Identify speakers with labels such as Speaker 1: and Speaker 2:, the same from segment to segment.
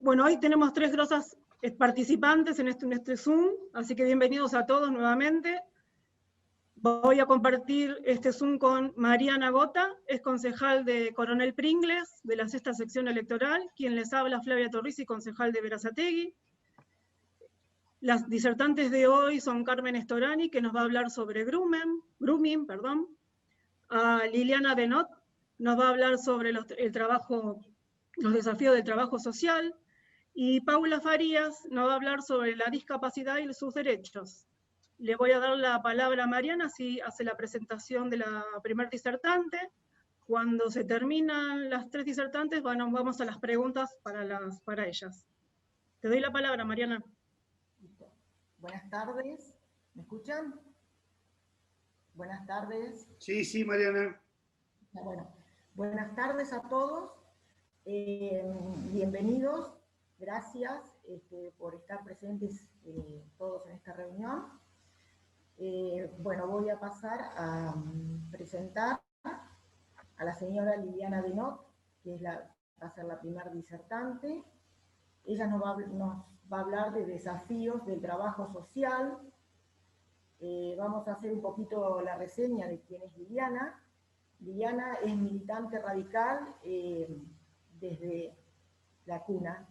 Speaker 1: Bueno, hoy tenemos 3 grosas participantes en este Zoom, así que bienvenidos a todos nuevamente. Voy a compartir este Zoom con Mariana Gota, es concejal de Coronel Pringles, de la 6ª sección electoral, quien les habla Flavia Torrisi, concejal de Berazategui. Las disertantes de hoy son Carmen Storani, que nos va a hablar sobre grooming. Liliana Benot nos va a hablar sobre los desafíos del trabajo social. Y Paula Farías nos va a hablar sobre la discapacidad y sus derechos. Le voy a dar la palabra a Mariana, así hace la presentación de la primer disertante. Cuando se terminan las 3 disertantes, vamos a las preguntas para ellas. Te doy la palabra, Mariana.
Speaker 2: Listo. Buenas tardes, ¿me escuchan? Buenas tardes.
Speaker 3: Sí, Mariana.
Speaker 2: Bueno, buenas tardes a todos, bienvenidos. Gracias por estar presentes todos en esta reunión. Bueno, voy a pasar a presentar a la señora Liliana Benot, que va a ser la primera disertante. Ella nos va a hablar de desafíos del trabajo social. Vamos a hacer un poquito la reseña de quién es Liliana. Liliana es militante radical desde la cuna.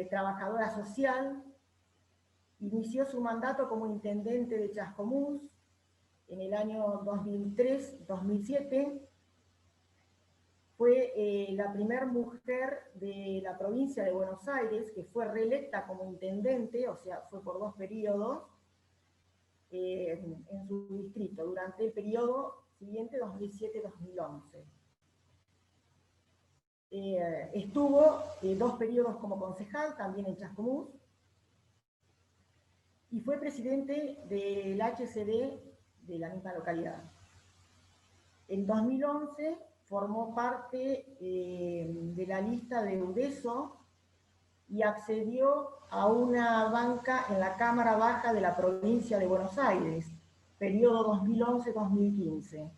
Speaker 2: Trabajadora social, inició su mandato como intendente de Chascomús en el año 2003-2007, fue la primera mujer de la provincia de Buenos Aires que fue reelecta como intendente, o sea, fue por 2 periodos en su distrito, durante el periodo siguiente, 2007-2011. Estuvo 2 periodos como concejal, también en Chascomús, y fue presidente del HCD de la misma localidad. En 2011 formó parte de la lista de UDESO y accedió a una banca en la Cámara Baja de la provincia de Buenos Aires, periodo 2011-2015.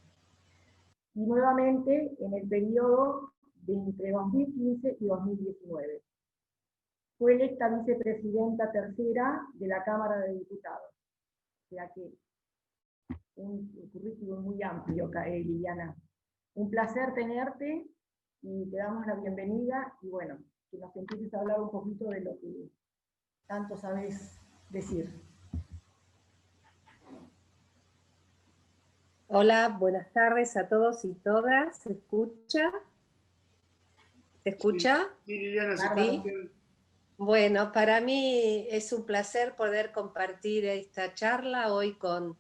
Speaker 2: Y nuevamente en el periodo entre 2015 y 2019. Fue electa vicepresidenta tercera de la Cámara de Diputados. O sea que un currículum muy amplio, Liliana. Un placer tenerte y te damos la bienvenida y bueno, que nos empieces a hablar un poquito de lo que tanto sabes decir.
Speaker 4: Hola, buenas tardes a todos y todas. ¿Se escucha? ¿Se escucha?
Speaker 3: Sí, Liliana, se
Speaker 4: escucha. Bueno, para mí es un placer poder compartir esta charla hoy con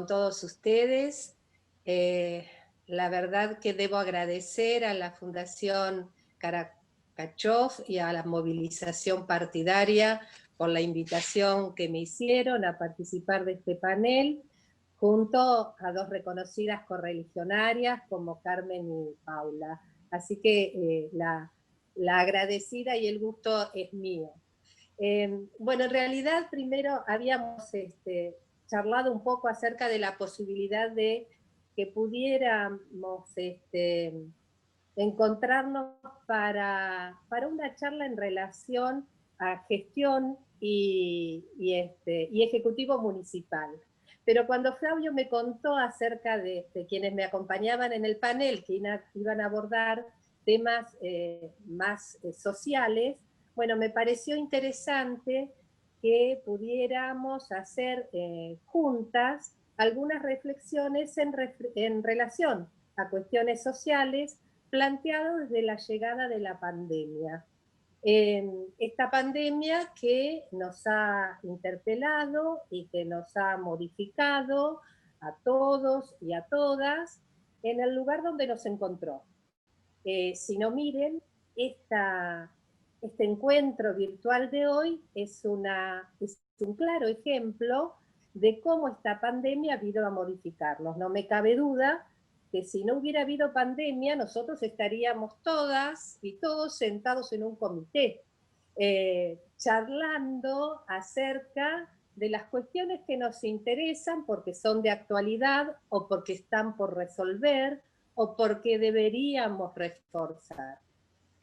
Speaker 4: todos ustedes. La verdad que debo agradecer a la Fundación Karakachov y a la movilización partidaria por la invitación que me hicieron a participar de este panel, junto a 2 reconocidas correligionarias como Carmen y Paula. Así que la agradecida y el gusto es mío. Bueno, en realidad primero habíamos charlado un poco acerca de la posibilidad de que pudiéramos encontrarnos para una charla en relación a gestión y ejecutivo municipal. Pero cuando Flavio me contó acerca de quienes me acompañaban en el panel, que iban a abordar temas más sociales, bueno, me pareció interesante que pudiéramos hacer juntas algunas reflexiones en relación a cuestiones sociales planteadas desde la llegada de la pandemia. Esta pandemia que nos ha interpelado y que nos ha modificado a todos y a todas en el lugar donde nos encontró. Si no, miren, este encuentro virtual de hoy es un claro ejemplo de cómo esta pandemia vino a modificarnos. No me cabe duda que si no hubiera habido pandemia, nosotros estaríamos todas y todos sentados en un comité, charlando acerca de las cuestiones que nos interesan porque son de actualidad o porque están por resolver o porque deberíamos reforzar.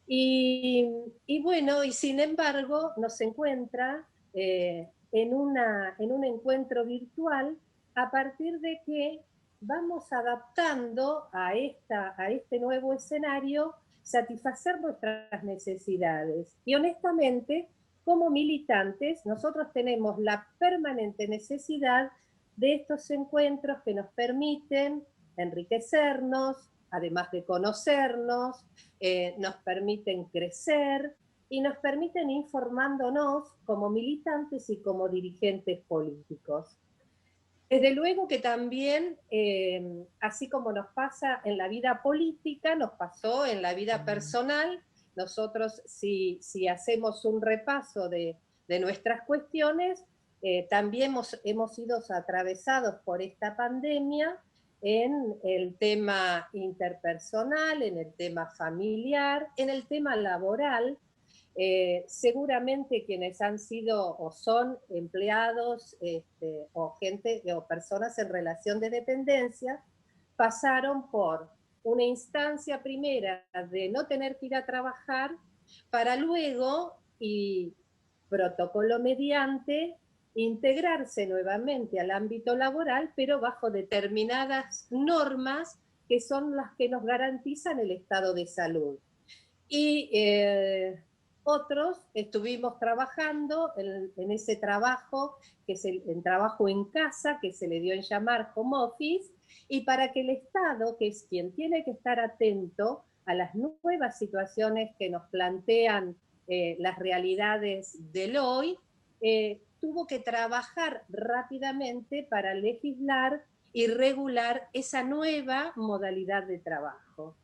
Speaker 4: Y bueno, y sin embargo nos encuentra en un encuentro virtual a partir de que vamos adaptando a este nuevo escenario satisfacer nuestras necesidades. Y honestamente, como militantes, nosotros tenemos la permanente necesidad de estos encuentros que nos permiten enriquecernos, además de conocernos, nos permiten crecer y nos permiten informándonos como militantes y como dirigentes políticos. Desde luego que también, así como nos pasa en la vida política, nos pasó en la vida personal. Nosotros, si hacemos un repaso de nuestras cuestiones, también hemos sido atravesados por esta pandemia en el tema interpersonal, en el tema familiar, en el tema laboral. Seguramente quienes han sido o son empleados o gente o personas en relación de dependencia pasaron por una instancia primera de no tener que ir a trabajar para luego, y protocolo mediante, integrarse nuevamente al ámbito laboral, pero bajo determinadas normas que son las que nos garantizan el estado de salud. Y otros estuvimos trabajando en ese trabajo, que es el trabajo en casa, que se le dio en llamar home office, y para que el Estado, que es quien tiene que estar atento a las nuevas situaciones que nos plantean las realidades del hoy, tuvo que trabajar rápidamente para legislar y regular esa nueva modalidad de trabajo.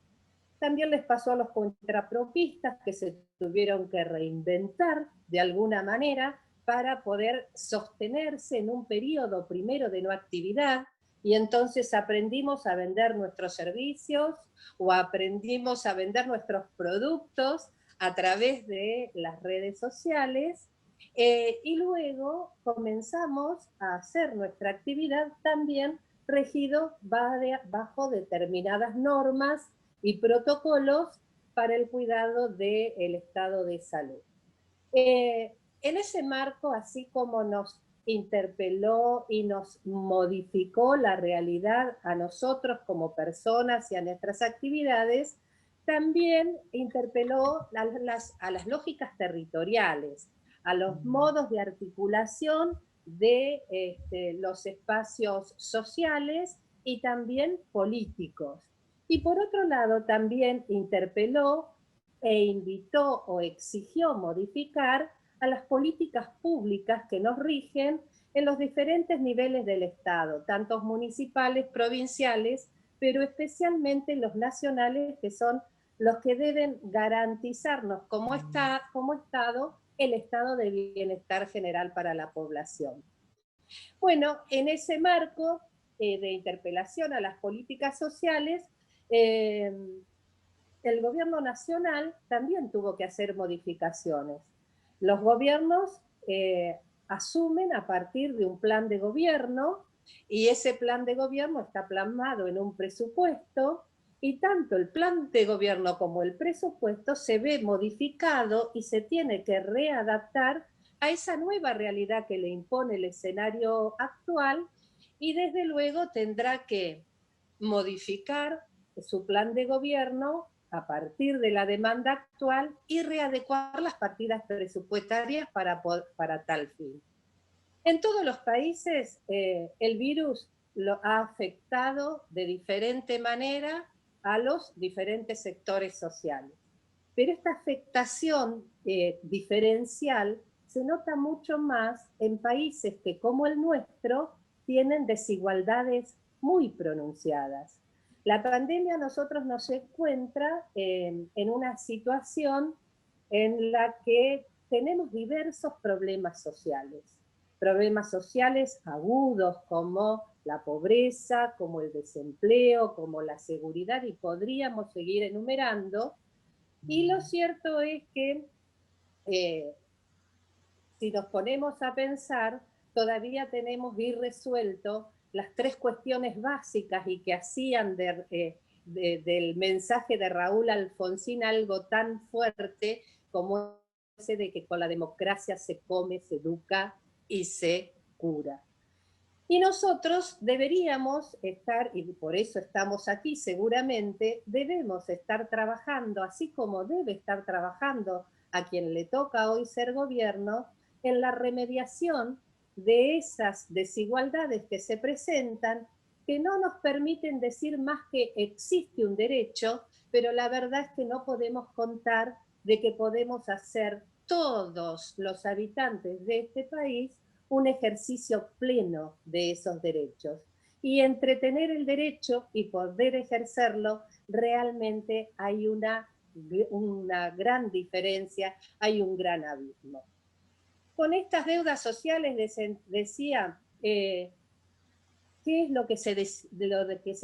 Speaker 4: También les pasó a los contrapropistas que se tuvieron que reinventar de alguna manera para poder sostenerse en un periodo primero de no actividad, y entonces aprendimos a vender nuestros servicios o aprendimos a vender nuestros productos a través de las redes sociales, y luego comenzamos a hacer nuestra actividad también regido bajo determinadas normas y protocolos para el cuidado del estado de salud. En ese marco, así como nos interpeló y nos modificó la realidad a nosotros como personas y a nuestras actividades, también interpeló a las lógicas territoriales, a los modos de articulación de los espacios sociales y también políticos. Y por otro lado, también interpeló e invitó o exigió modificar a las políticas públicas que nos rigen en los diferentes niveles del Estado, tanto municipales, provinciales, pero especialmente los nacionales, que son los que deben garantizarnos como Estado el estado de bienestar general para la población. Bueno, en ese marco de interpelación a las políticas sociales, el gobierno nacional también tuvo que hacer modificaciones. Los gobiernos asumen a partir de un plan de gobierno, y ese plan de gobierno está plasmado en un presupuesto, y tanto el plan de gobierno como el presupuesto se ve modificado y se tiene que readaptar a esa nueva realidad que le impone el escenario actual, y desde luego tendrá que modificar su plan de gobierno a partir de la demanda actual y readecuar las partidas presupuestarias para tal fin. En todos los países el virus lo ha afectado de diferente manera a los diferentes sectores sociales. Pero esta afectación diferencial se nota mucho más en países que, como el nuestro, tienen desigualdades muy pronunciadas. La pandemia a nosotros nos encuentra en una situación en la que tenemos diversos problemas sociales agudos como la pobreza, como el desempleo, como la seguridad, y podríamos seguir enumerando. Y lo cierto es que si nos ponemos a pensar, todavía tenemos irresuelto las tres cuestiones básicas y que hacían de del mensaje de Raúl Alfonsín algo tan fuerte como ese de que con la democracia se come, se educa y se cura. Y nosotros deberíamos estar, y por eso estamos aquí seguramente, debemos estar trabajando, así como debe estar trabajando a quien le toca hoy ser gobierno, en la remediación de esas desigualdades que se presentan, que no nos permiten decir más que existe un derecho, pero la verdad es que no podemos contar de que podemos hacer todos los habitantes de este país un ejercicio pleno de esos derechos. Y entre tener el derecho y poder ejercerlo, realmente hay una gran diferencia, hay un gran abismo. Con estas deudas sociales, decía, ¿qué es lo que se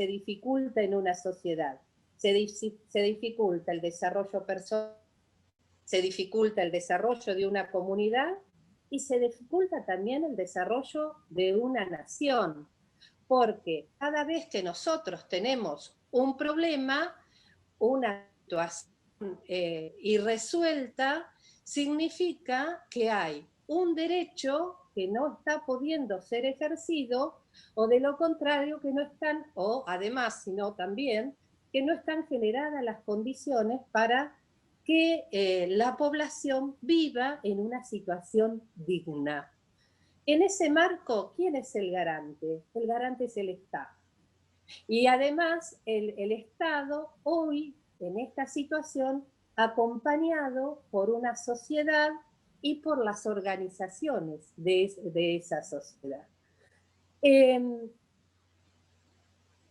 Speaker 4: dificulta en una sociedad? Se dificulta el desarrollo personal, se dificulta el desarrollo de una comunidad y se dificulta también el desarrollo de una nación, porque cada vez que nosotros tenemos un problema, una situación irresuelta, significa que hay un derecho que no está pudiendo ser ejercido, o de lo contrario que no están, o además, sino también, que no están generadas las condiciones para que la población viva en una situación digna. En ese marco, ¿quién es el garante? El garante es el Estado. Y además, el Estado hoy, en esta situación, acompañado por una sociedad y por las organizaciones de esa sociedad.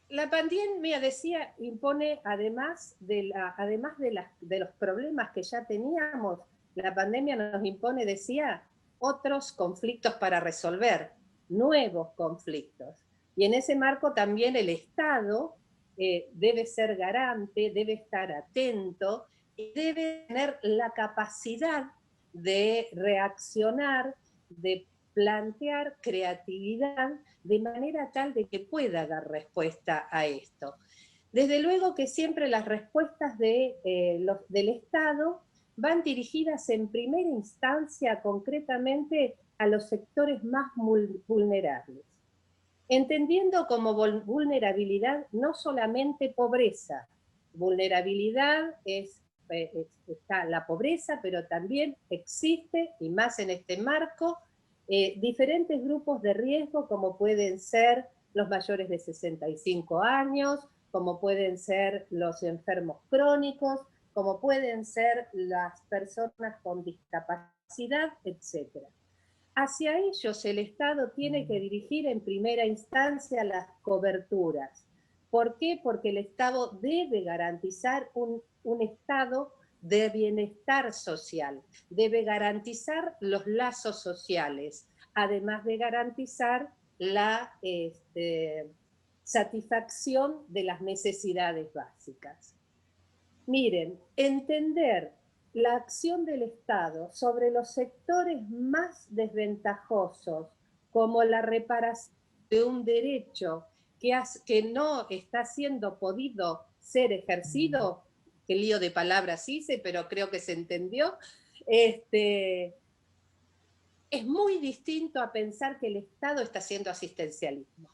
Speaker 4: La pandemia, decía, impone, además de los problemas que ya teníamos, la pandemia nos impone, decía, otros conflictos para resolver, nuevos conflictos. Y en ese marco también el Estado debe ser garante, debe estar atento y debe tener la capacidad de reaccionar, de plantear creatividad de manera tal de que pueda dar respuesta a esto. Desde luego que siempre las respuestas del Estado van dirigidas en primera instancia concretamente a los sectores más vulnerables, entendiendo como vulnerabilidad no solamente pobreza. Vulnerabilidad está la pobreza, pero también existe, y más en este marco, diferentes grupos de riesgo, como pueden ser los mayores de 65 años, como pueden ser los enfermos crónicos, como pueden ser las personas con discapacidad, etc. Hacia ellos el Estado tiene que dirigir en primera instancia las coberturas. ¿Por qué? Porque el Estado debe garantizar un estado de bienestar social, debe garantizar los lazos sociales, además de garantizar la satisfacción de las necesidades básicas. Miren, entender la acción del Estado sobre los sectores más desventajosos, como la reparación de un derecho que no está siendo podido ser ejercido, qué lío de palabras hice, pero creo que se entendió, es muy distinto a pensar que el Estado está haciendo asistencialismo.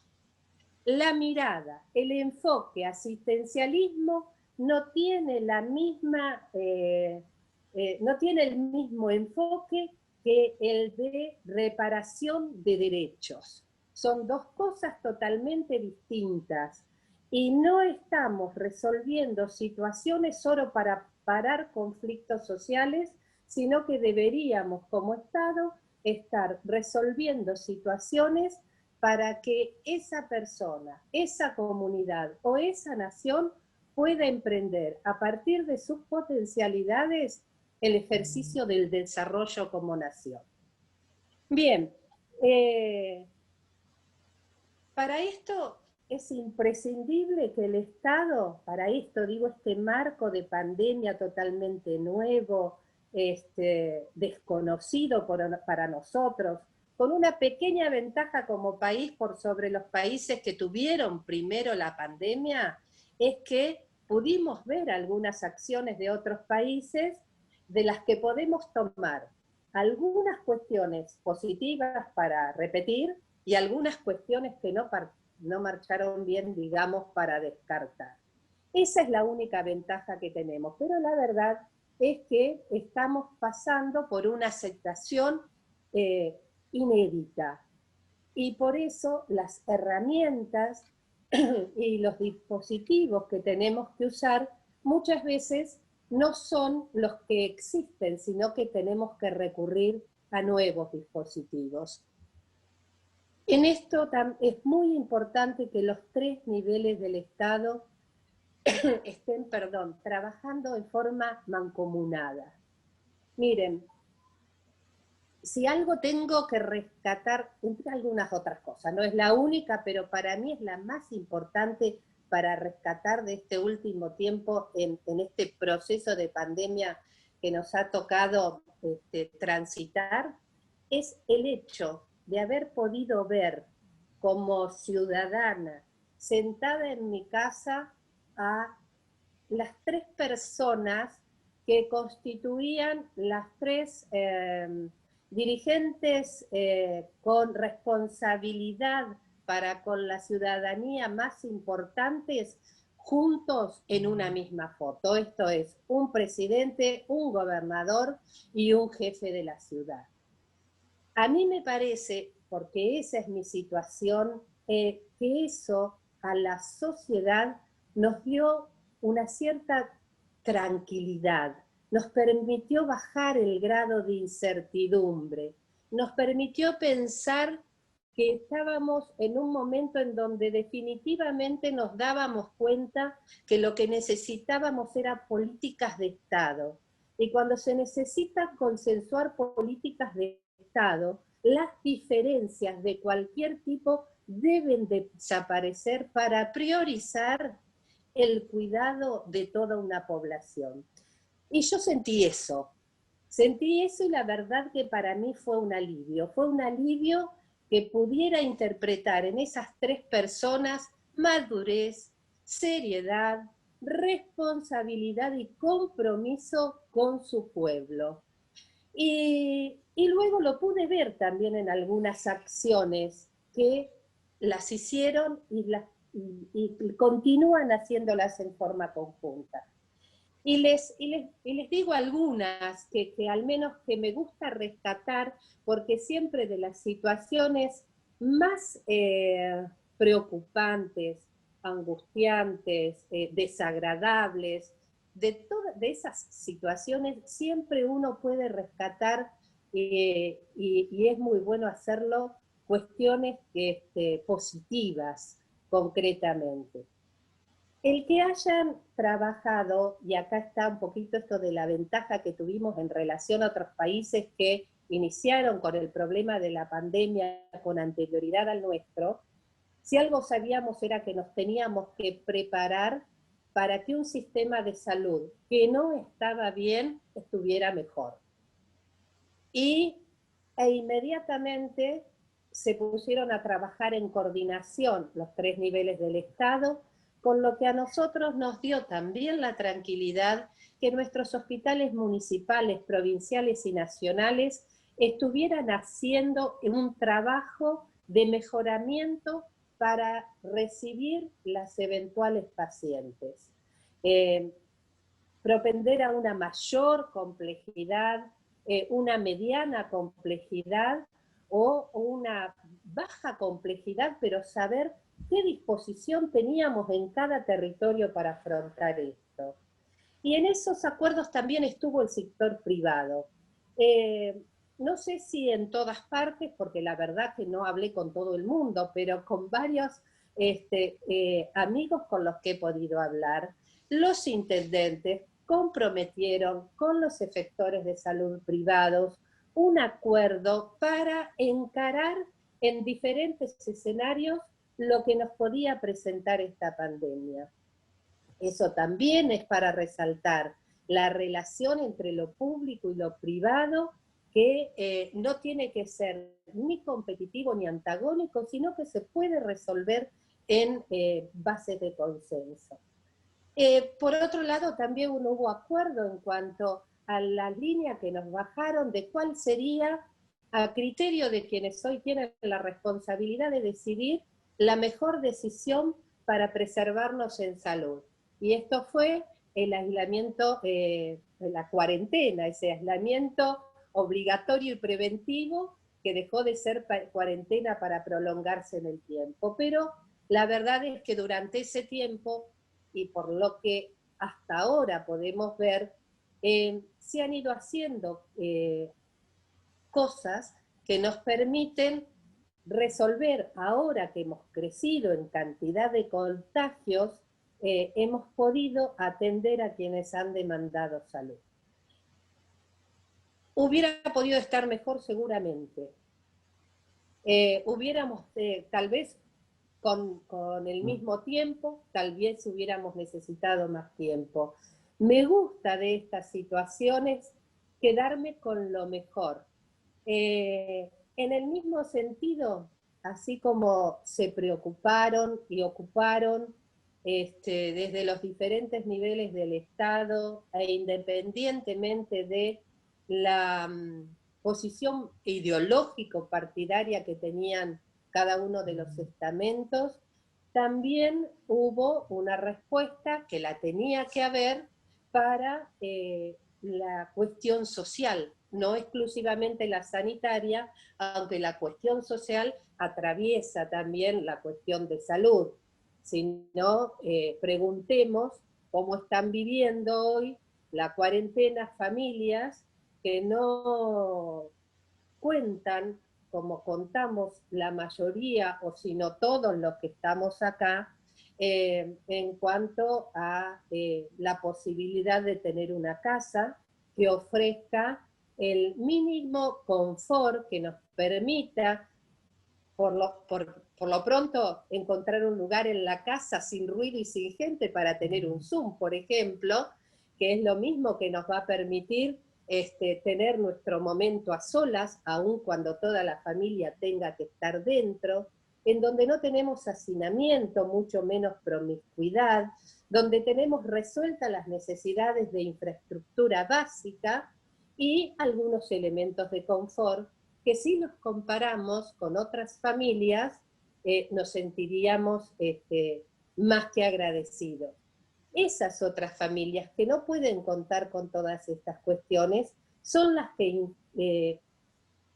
Speaker 4: La mirada, el enfoque asistencialismo no tiene la misma, no tiene el mismo enfoque que el de reparación de derechos. Son dos cosas totalmente distintas y no estamos resolviendo situaciones solo para parar conflictos sociales, sino que deberíamos como Estado estar resolviendo situaciones para que esa persona, esa comunidad o esa nación pueda emprender a partir de sus potencialidades el ejercicio del desarrollo como nación. Bien, para esto es imprescindible que el Estado, para esto digo este marco de pandemia totalmente nuevo, desconocido para nosotros, con una pequeña ventaja como país por sobre los países que tuvieron primero la pandemia, es que pudimos ver algunas acciones de otros países de las que podemos tomar algunas cuestiones positivas para repetir y algunas cuestiones que no marcharon bien, digamos, para descartar. Esa es la única ventaja que tenemos, pero la verdad es que estamos pasando por una situación inédita, y por eso las herramientas y los dispositivos que tenemos que usar muchas veces no son los que existen, sino que tenemos que recurrir a nuevos dispositivos. En esto es muy importante que los 3 niveles del Estado estén, trabajando en forma mancomunada. Miren, si algo tengo que rescatar, entre algunas otras cosas, no es la única, pero para mí es la más importante para rescatar de este último tiempo en este proceso de pandemia que nos ha tocado transitar, es el hecho de haber podido ver como ciudadana, sentada en mi casa, a las 3 personas que constituían las 3 dirigentes con responsabilidad para con la ciudadanía más importantes, juntos en una misma foto. Esto es, un presidente, un gobernador y un jefe de la ciudad. A mí me parece, porque esa es mi situación, que eso a la sociedad nos dio una cierta tranquilidad, nos permitió bajar el grado de incertidumbre, nos permitió pensar que estábamos en un momento en donde definitivamente nos dábamos cuenta que lo que necesitábamos eran políticas de Estado. Y cuando se necesita consensuar políticas de Estado, las diferencias de cualquier tipo deben desaparecer para priorizar el cuidado de toda una población. Y yo sentí eso y la verdad que para mí fue un alivio que pudiera interpretar en esas 3 personas madurez, seriedad, responsabilidad y compromiso con su pueblo. Y luego lo pude ver también en algunas acciones que las hicieron y continúan haciéndolas en forma conjunta. Y les digo algunas que al menos que me gusta rescatar, porque siempre de las situaciones más preocupantes, angustiantes, desagradables, de esas situaciones siempre uno puede rescatar, y es muy bueno hacerlo, cuestiones positivas concretamente. El que hayan trabajado, y acá está un poquito esto de la ventaja que tuvimos en relación a otros países que iniciaron con el problema de la pandemia con anterioridad al nuestro, si algo sabíamos era que nos teníamos que preparar para que un sistema de salud que no estaba bien estuviera mejor. E inmediatamente se pusieron a trabajar en coordinación los 3 niveles del Estado, con lo que a nosotros nos dio también la tranquilidad que nuestros hospitales municipales, provinciales y nacionales estuvieran haciendo un trabajo de mejoramiento para recibir las eventuales pacientes. Propender a una mayor complejidad, una mediana complejidad o una baja complejidad, pero saber qué disposición teníamos en cada territorio para afrontar esto. Y en esos acuerdos también estuvo el sector privado. No sé si en todas partes, porque la verdad que no hablé con todo el mundo, pero con varios amigos con los que he podido hablar, los intendentes comprometieron con los efectores de salud privados un acuerdo para encarar en diferentes escenarios lo que nos podía presentar esta pandemia. Eso también es para resaltar la relación entre lo público y lo privado, que no tiene que ser ni competitivo ni antagónico, sino que se puede resolver en bases de consenso. Por otro lado, también no hubo acuerdo en cuanto a la línea que nos bajaron de cuál sería, a criterio de quienes hoy tienen la responsabilidad de decidir, la mejor decisión para preservarnos en salud. Y esto fue el aislamiento, la cuarentena, ese aislamiento obligatorio y preventivo que dejó de ser cuarentena para prolongarse en el tiempo. Pero la verdad es que durante ese tiempo, y por lo que hasta ahora podemos ver, se han ido haciendo cosas que nos permiten resolver, ahora que hemos crecido en cantidad de contagios, hemos podido atender a quienes han demandado salud. Hubiera podido estar mejor seguramente. Hubiéramos, tal vez, con el mismo tiempo, tal vez hubiéramos necesitado más tiempo. Me gusta de estas situaciones quedarme con lo mejor. En el mismo sentido, así como se preocuparon y ocuparon desde los diferentes niveles del Estado e independientemente de la posición ideológico-partidaria que tenían cada uno de los estamentos, también hubo una respuesta que la tenía que haber para la cuestión social, no exclusivamente la sanitaria, aunque la cuestión social atraviesa también la cuestión de salud. Si no, preguntemos cómo están viviendo hoy la cuarentena familias que no cuentan, como contamos la mayoría, o si no todos los que estamos acá, en cuanto a la posibilidad de tener una casa que ofrezca el mínimo confort que nos permita, por lo pronto, encontrar un lugar en la casa sin ruido y sin gente para tener un Zoom, por ejemplo, que es lo mismo que nos va a permitir tener nuestro momento a solas, aun cuando toda la familia tenga que estar dentro, en donde no tenemos hacinamiento, mucho menos promiscuidad, donde tenemos resueltas las necesidades de infraestructura básica y algunos elementos de confort que si los comparamos con otras familias nos sentiríamos más que agradecidos. Esas otras familias que no pueden contar con todas estas cuestiones son las que,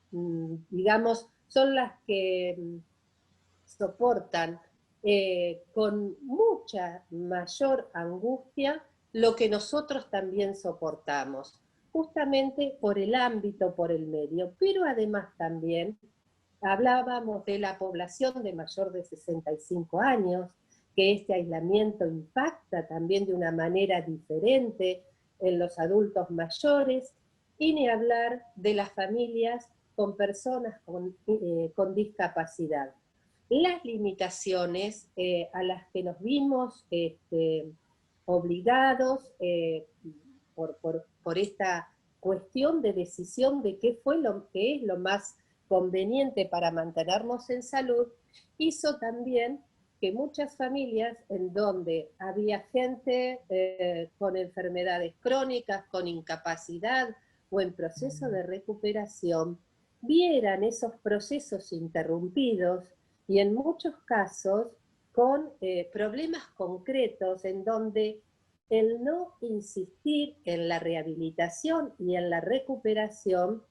Speaker 4: digamos, son las que soportan con mucha mayor angustia lo que nosotros también soportamos, justamente por el ámbito, por el medio, pero además también hablábamos de la población de mayor de 65 años, que este aislamiento impacta también de una manera diferente en los adultos mayores, y ni hablar de las familias con personas con discapacidad. Las limitaciones a las que nos vimos obligados por esta cuestión de decisión de qué fue lo que es lo más conveniente para mantenernos en salud, hizo también que muchas familias en donde había gente con enfermedades crónicas, con incapacidad o en proceso de recuperación, vieran esos procesos interrumpidos y en muchos casos con problemas concretos en donde el no insistir en la rehabilitación y en la recuperación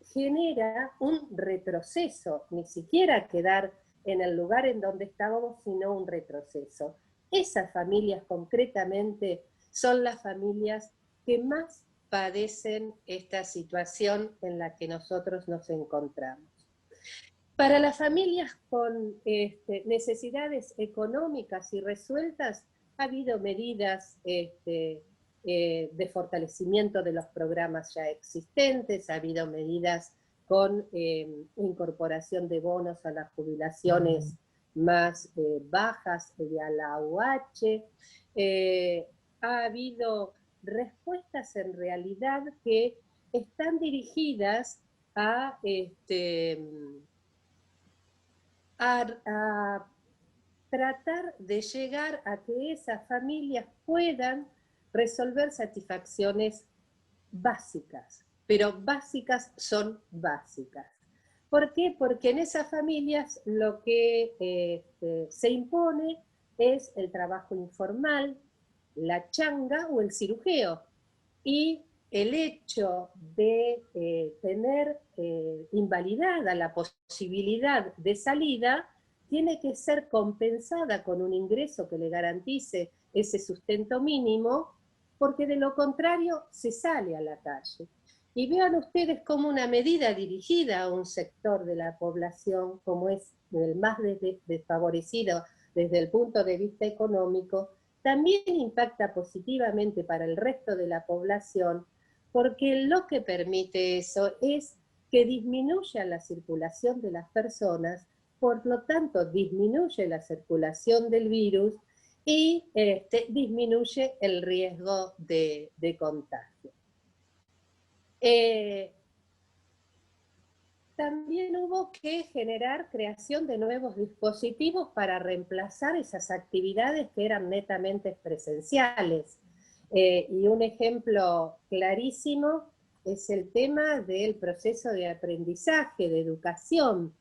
Speaker 4: genera un retroceso, ni siquiera quedar en el lugar en donde estábamos, sino un retroceso. Esas familias concretamente son las familias que más padecen esta situación en la que nosotros nos encontramos. Para las familias con necesidades económicas y resueltas, ha habido medidas de fortalecimiento de los programas ya existentes, ha habido medidas con incorporación de bonos a las jubilaciones más bajas y a la AUH. Ha habido respuestas en realidad que están dirigidas a tratar de llegar a que esas familias puedan resolver satisfacciones básicas, pero básicas son básicas. ¿Por qué? Porque en esas familias lo que se impone es el trabajo informal, la changa o el cirujeo. Y el hecho de tener invalidada la posibilidad de salida tiene que ser compensada con un ingreso que le garantice ese sustento mínimo, porque de lo contrario se sale a la calle. Y vean ustedes cómo una medida dirigida a un sector de la población, como es el más desfavorecido desde el punto de vista económico, también impacta positivamente para el resto de la población, porque lo que permite eso es que disminuya la circulación de las personas, por lo tanto disminuye la circulación del virus y disminuye el riesgo de contagio. También hubo que generar creación de nuevos dispositivos para reemplazar esas actividades que eran netamente presenciales. Y un ejemplo clarísimo es el tema del proceso de aprendizaje, de educación.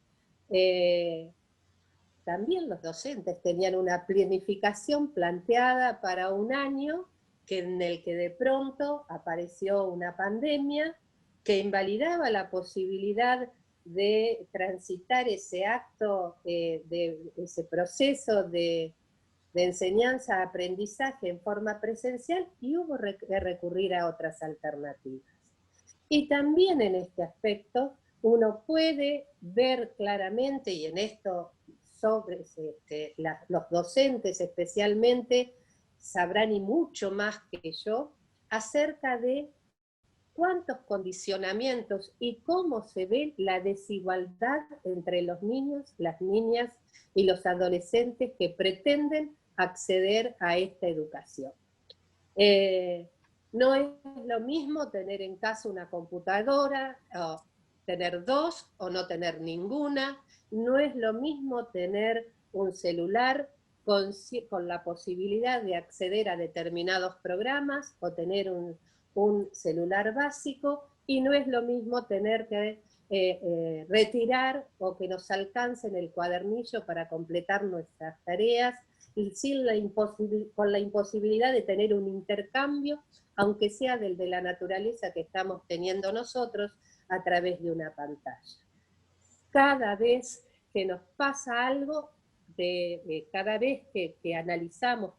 Speaker 4: También los docentes tenían una planificación planteada para un año en el que de pronto apareció una pandemia que invalidaba la posibilidad de transitar ese acto, ese proceso de enseñanza-aprendizaje en forma presencial, y hubo que recurrir a otras alternativas. Y también en este aspecto uno puede ver claramente, y en esto los docentes especialmente sabrán y mucho más que yo, acerca de cuántos condicionamientos y cómo se ve la desigualdad entre los niños, las niñas y los adolescentes que pretenden acceder a esta educación. No es lo mismo tener en casa una computadora, o tener dos o no tener ninguna. No es lo mismo tener un celular con la posibilidad de acceder a determinados programas o tener un celular básico, y no es lo mismo tener que retirar o que nos alcancen el cuadernillo para completar nuestras tareas, y con la imposibilidad de tener un intercambio, aunque sea del de la naturaleza que estamos teniendo nosotros a través de una pantalla. Cada vez que nos pasa algo, cada vez que analizamos,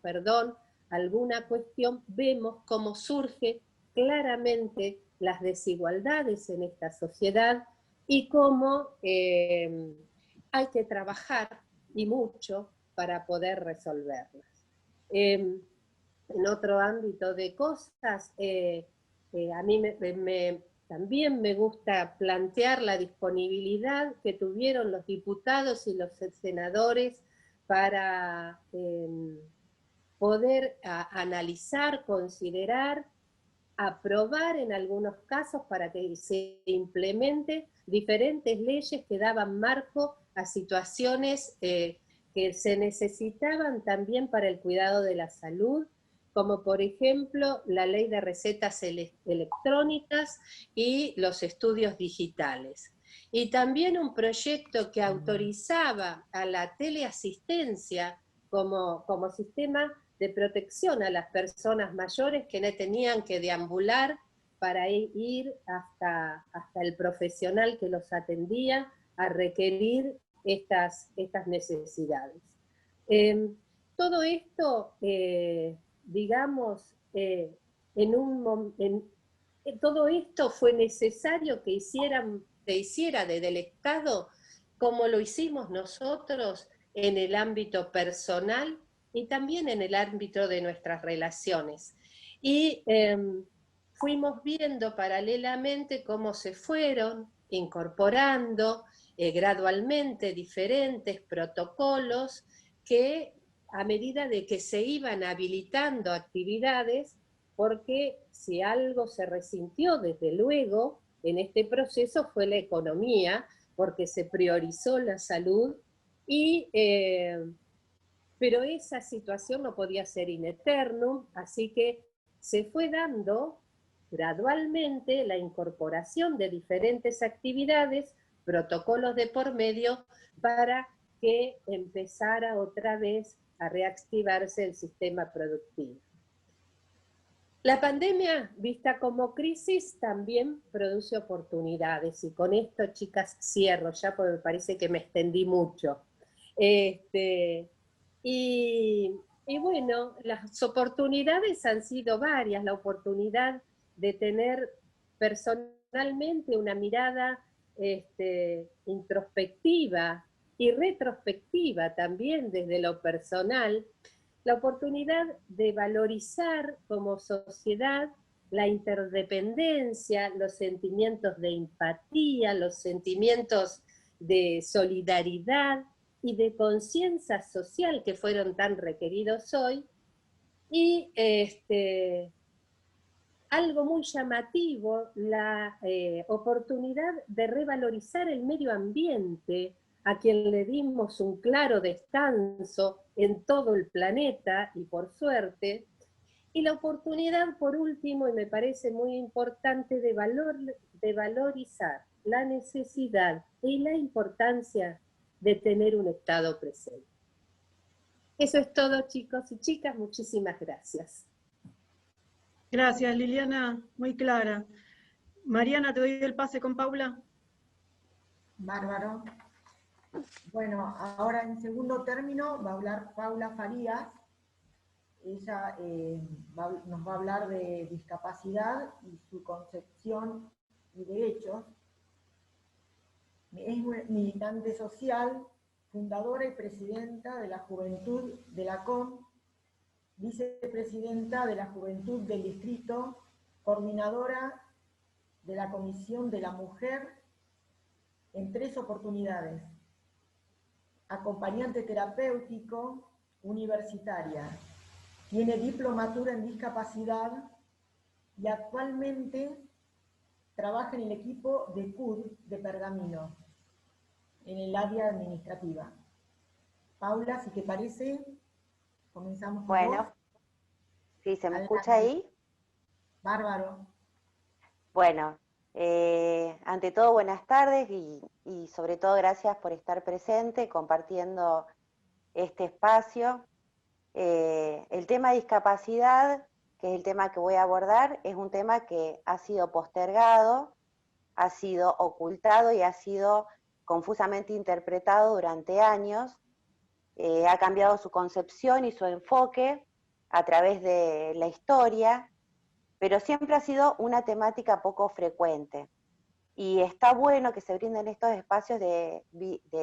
Speaker 4: alguna cuestión, vemos cómo surge claramente las desigualdades en esta sociedad y cómo hay que trabajar, y mucho, para poder resolverlas. En otro ámbito de cosas, a mí también me gusta plantear la disponibilidad que tuvieron los diputados y los senadores para poder analizar, considerar, aprobar en algunos casos para que se implemente diferentes leyes que daban marco a situaciones que se necesitaban también para el cuidado de la salud, como por ejemplo la ley de recetas electrónicas y los estudios digitales. Y también un proyecto que autorizaba a la teleasistencia como sistema de protección a las personas mayores que no tenían que deambular para ir hasta el profesional que los atendía a requerir estas necesidades. Todo esto, digamos, todo esto fue necesario que se hiciera desde el Estado, como lo hicimos nosotros en el ámbito personal y también en el ámbito de nuestras relaciones. Y fuimos viendo paralelamente cómo se fueron incorporando gradualmente diferentes protocolos que, a medida de que se iban habilitando actividades, porque si algo se resintió desde luego en este proceso fue la economía, porque se priorizó la salud y pero esa situación no podía ser in eternum, así que se fue dando gradualmente la incorporación de diferentes actividades, protocolos de por medio, para que empezara otra vez a reactivarse el sistema productivo. La pandemia, vista como crisis, también produce oportunidades, y con esto, chicas, cierro ya porque me parece que me extendí mucho. Y bueno, las oportunidades han sido varias, la oportunidad de tener personalmente una mirada introspectiva y retrospectiva también desde lo personal, la oportunidad de valorizar como sociedad la interdependencia, los sentimientos de empatía, los sentimientos de solidaridad y de conciencia social que fueron tan requeridos hoy, y algo muy llamativo, la oportunidad de revalorizar el medio ambiente, a quien le dimos un claro descanso en todo el planeta, y por suerte, y la oportunidad, por último, y me parece muy importante, de valorizar la necesidad y la importancia de tener un Estado presente. Eso es todo, chicos y chicas, muchísimas gracias.
Speaker 1: Gracias, Liliana, muy clara. Mariana, te doy el pase con Paula.
Speaker 2: Bárbaro. Bueno, ahora en segundo término va a hablar Paula Farías. Ella nos va a hablar de discapacidad y su concepción y derechos. Es militante social, fundadora y presidenta de la Juventud de la COM, vicepresidenta de la Juventud del Distrito, coordinadora de la Comisión de la Mujer en 3 oportunidades, acompañante terapéutico, universitaria, tiene diplomatura en discapacidad y actualmente trabaja en el equipo de CUD de Pergamino, en el área administrativa. Paula, si te parece, comenzamos con vos.
Speaker 3: Sí, ¿se me escucha ahí?
Speaker 2: Bárbaro.
Speaker 3: Bueno, ante todo buenas tardes y sobre todo gracias por estar presente, compartiendo este espacio. El tema de discapacidad, que es el tema que voy a abordar, es un tema que ha sido postergado, ha sido ocultado y ha sido confusamente interpretado durante años. Ha cambiado su concepción y su enfoque a través de la historia, pero siempre ha sido una temática poco frecuente. Y está bueno que se brinden estos espacios de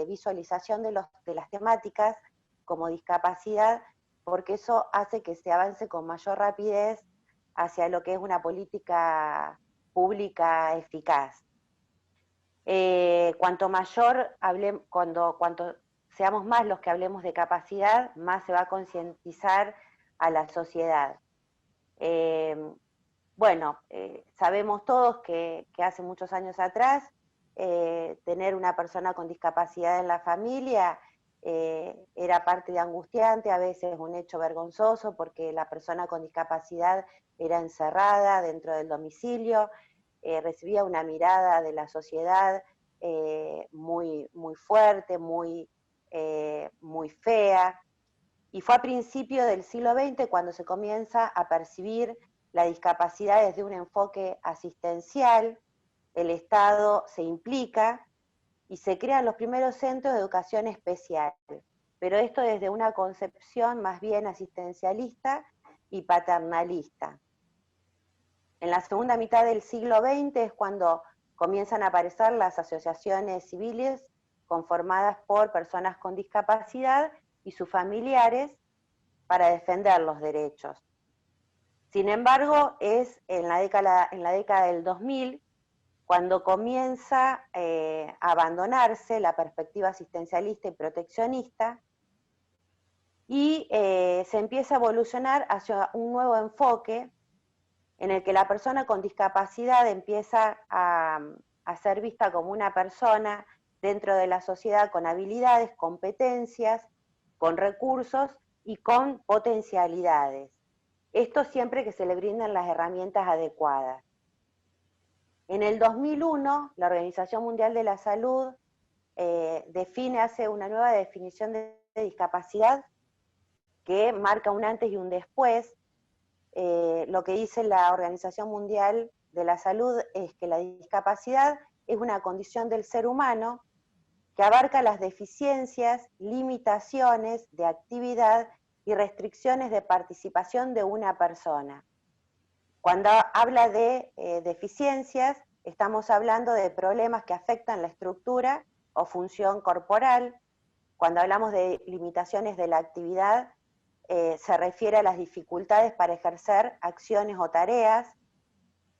Speaker 3: visualización de las temáticas como discapacidad, porque eso hace que se avance con mayor rapidez hacia lo que es una política pública eficaz. Cuanto seamos más los que hablemos de capacidad, más se va a concientizar a la sociedad. Sabemos todos que hace muchos años atrás, tener una persona con discapacidad en la familia era parte de angustiante, a veces un hecho vergonzoso, porque la persona con discapacidad era encerrada dentro del domicilio, recibía una mirada de la sociedad muy, muy fuerte, muy fea, y fue a principios del siglo XX cuando se comienza a percibir la discapacidad desde un enfoque asistencial. El Estado se implica y se crean los primeros centros de educación especial, pero esto desde una concepción más bien asistencialista y paternalista. En la segunda mitad del siglo XX es cuando comienzan a aparecer las asociaciones civiles conformadas por personas con discapacidad y sus familiares para defender los derechos. Sin embargo, es en la década del 2000 cuando comienza a abandonarse la perspectiva asistencialista y proteccionista y se empieza a evolucionar hacia un nuevo enfoque en el que la persona con discapacidad empieza a ser vista como una persona dentro de la sociedad con habilidades, competencias, con recursos y con potencialidades. Esto siempre que se le brinden las herramientas adecuadas. En el 2001, la Organización Mundial de la Salud hace una nueva definición de discapacidad que marca un antes y un después. Lo que dice la Organización Mundial de la Salud es que la discapacidad es una condición del ser humano que abarca las deficiencias, limitaciones de actividad y restricciones de participación de una persona. Cuando habla de deficiencias, estamos hablando de problemas que afectan la estructura o función corporal. Cuando hablamos de limitaciones de la actividad, se refiere a las dificultades para ejercer acciones o tareas.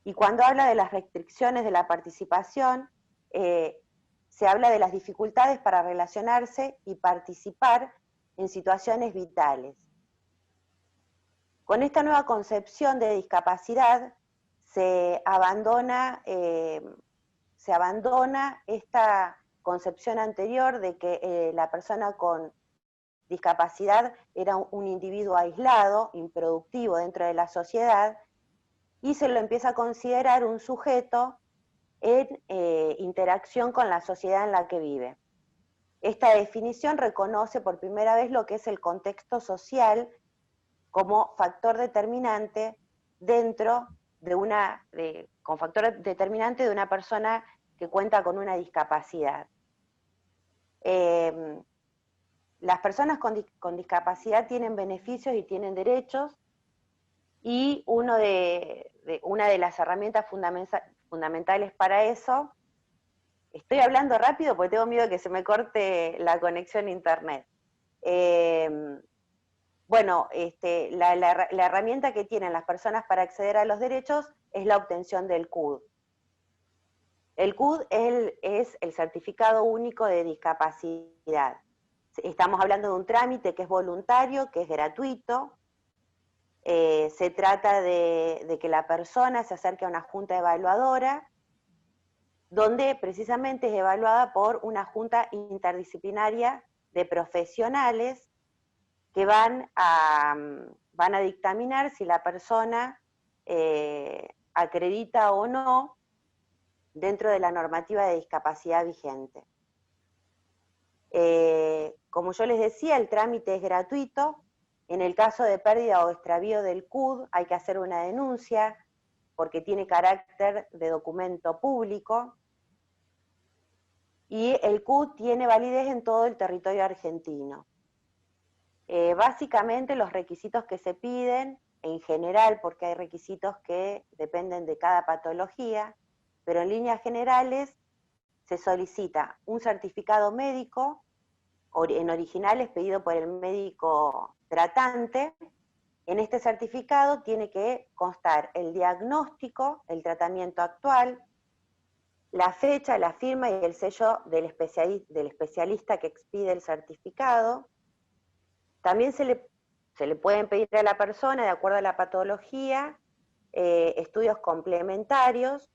Speaker 3: Y cuando habla de las restricciones de la participación, se habla de las dificultades para relacionarse y participar en situaciones vitales. Con esta nueva concepción de discapacidad se abandona esta concepción anterior de que la persona con discapacidad era un individuo aislado, improductivo dentro de la sociedad, y se lo empieza a considerar un sujeto en interacción con la sociedad en la que vive. Esta definición reconoce por primera vez lo que es el contexto social como factor determinante dentro de una persona que cuenta con una discapacidad. Las personas con discapacidad tienen beneficios y tienen derechos, y una de las herramientas fundamentales para eso, estoy hablando rápido porque tengo miedo de que se me corte la conexión a internet. La herramienta que tienen las personas para acceder a los derechos es la obtención del CUD. El CUD es el Certificado Único de Discapacidad. Estamos hablando de un trámite que es voluntario, que es gratuito. Se trata de que la persona se acerque a una junta evaluadora, donde precisamente es evaluada por una junta interdisciplinaria de profesionales que van a dictaminar si la persona acredita o no dentro de la normativa de discapacidad vigente. Como yo les decía, el trámite es gratuito. En el caso de pérdida o extravío del CUD hay que hacer una denuncia porque tiene carácter de documento público, y el CUD tiene validez en todo el territorio argentino. Básicamente los requisitos que se piden, en general, porque hay requisitos que dependen de cada patología, pero en líneas generales se solicita un certificado médico, en original es pedido por el médico tratante. En este certificado tiene que constar el diagnóstico, el tratamiento actual, la fecha, la firma y el sello del especialista que expide el certificado. También se le pueden pedir a la persona, de acuerdo a la patología, estudios complementarios,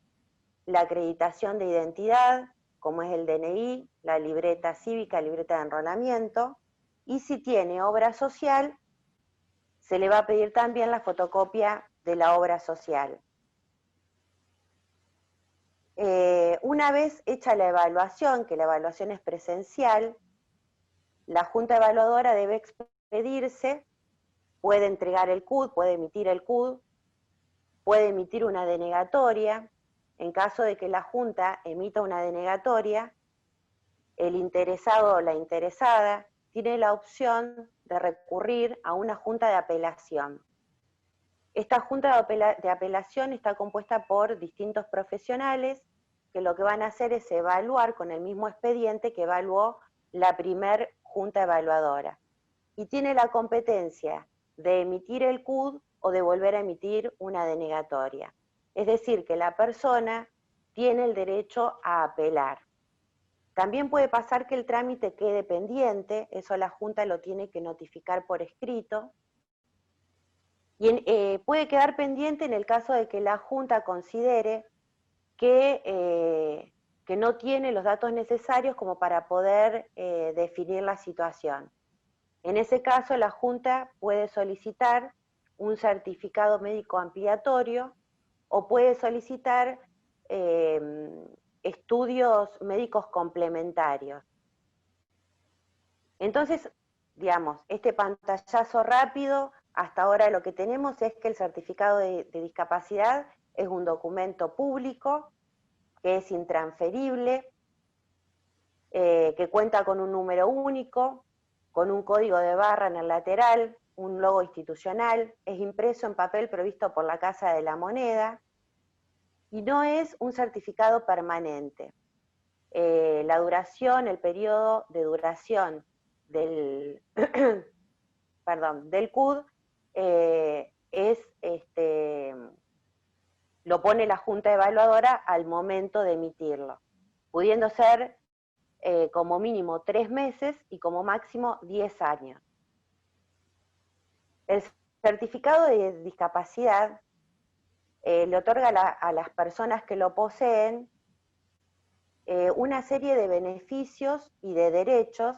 Speaker 3: la acreditación de identidad, como es el DNI, la libreta cívica, libreta de enrolamiento, y si tiene obra social, se le va a pedir también la fotocopia de la obra social. Una vez hecha la evaluación, que la evaluación es presencial, la junta evaluadora debe expedirse, puede entregar el CUD, puede emitir el CUD, puede emitir una denegatoria. En caso de que la junta emita una denegatoria, el interesado o la interesada tiene la opción de recurrir a una junta de apelación. Esta junta de apelación está compuesta por distintos profesionales que lo que van a hacer es evaluar con el mismo expediente que evaluó la primer junta evaluadora. Y tiene la competencia de emitir el CUD o de volver a emitir una denegatoria. Es decir, que la persona tiene el derecho a apelar. También puede pasar que el trámite quede pendiente, eso la Junta lo tiene que notificar por escrito, y puede quedar pendiente en el caso de que la Junta considere que no tiene los datos necesarios como para poder definir la situación. En ese caso, la Junta puede solicitar un certificado médico ampliatorio o puede solicitar estudios médicos complementarios. Entonces, digamos, este pantallazo rápido, hasta ahora lo que tenemos es que el certificado de discapacidad es un documento público, que es intransferible, que cuenta con un número único, con un código de barra en el lateral, un logo institucional, es impreso en papel provisto por la Casa de la Moneda, y no es un certificado permanente. La duración, el periodo de duración del, del CUD lo pone la Junta Evaluadora al momento de emitirlo, pudiendo ser como mínimo 3 meses y como máximo 10 años. El certificado de discapacidad le otorga a las personas que lo poseen una serie de beneficios y de derechos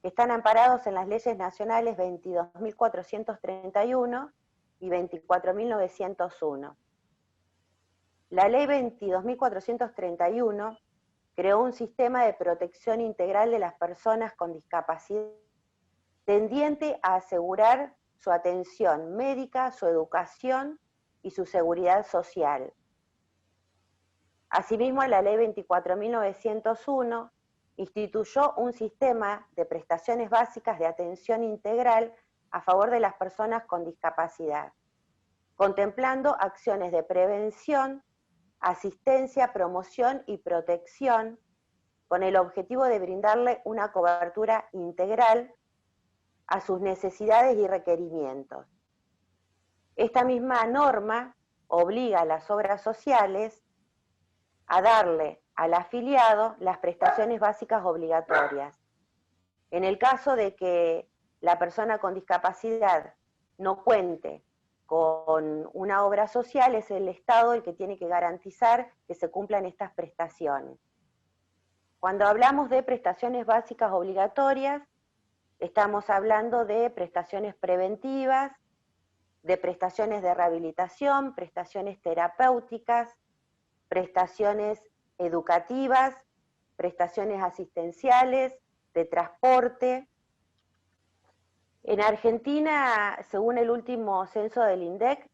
Speaker 3: que están amparados en las leyes nacionales 22.431 y 24.901. La ley 22.431 creó un sistema de protección integral de las personas con discapacidad tendiente a asegurar su atención médica, su educación y su seguridad social. Asimismo, la ley 24.901 instituyó un sistema de prestaciones básicas de atención integral a favor de las personas con discapacidad, contemplando acciones de prevención, asistencia, promoción y protección, con el objetivo de brindarle una cobertura integral a sus necesidades y requerimientos. Esta misma norma obliga a las obras sociales a darle al afiliado las prestaciones básicas obligatorias. En el caso de que la persona con discapacidad no cuente con una obra social, es el Estado el que tiene que garantizar que se cumplan estas prestaciones. Cuando hablamos de prestaciones básicas obligatorias, estamos hablando de prestaciones preventivas, de prestaciones de rehabilitación, prestaciones terapéuticas, prestaciones educativas, prestaciones asistenciales, de transporte. En Argentina, según el último censo del INDEC,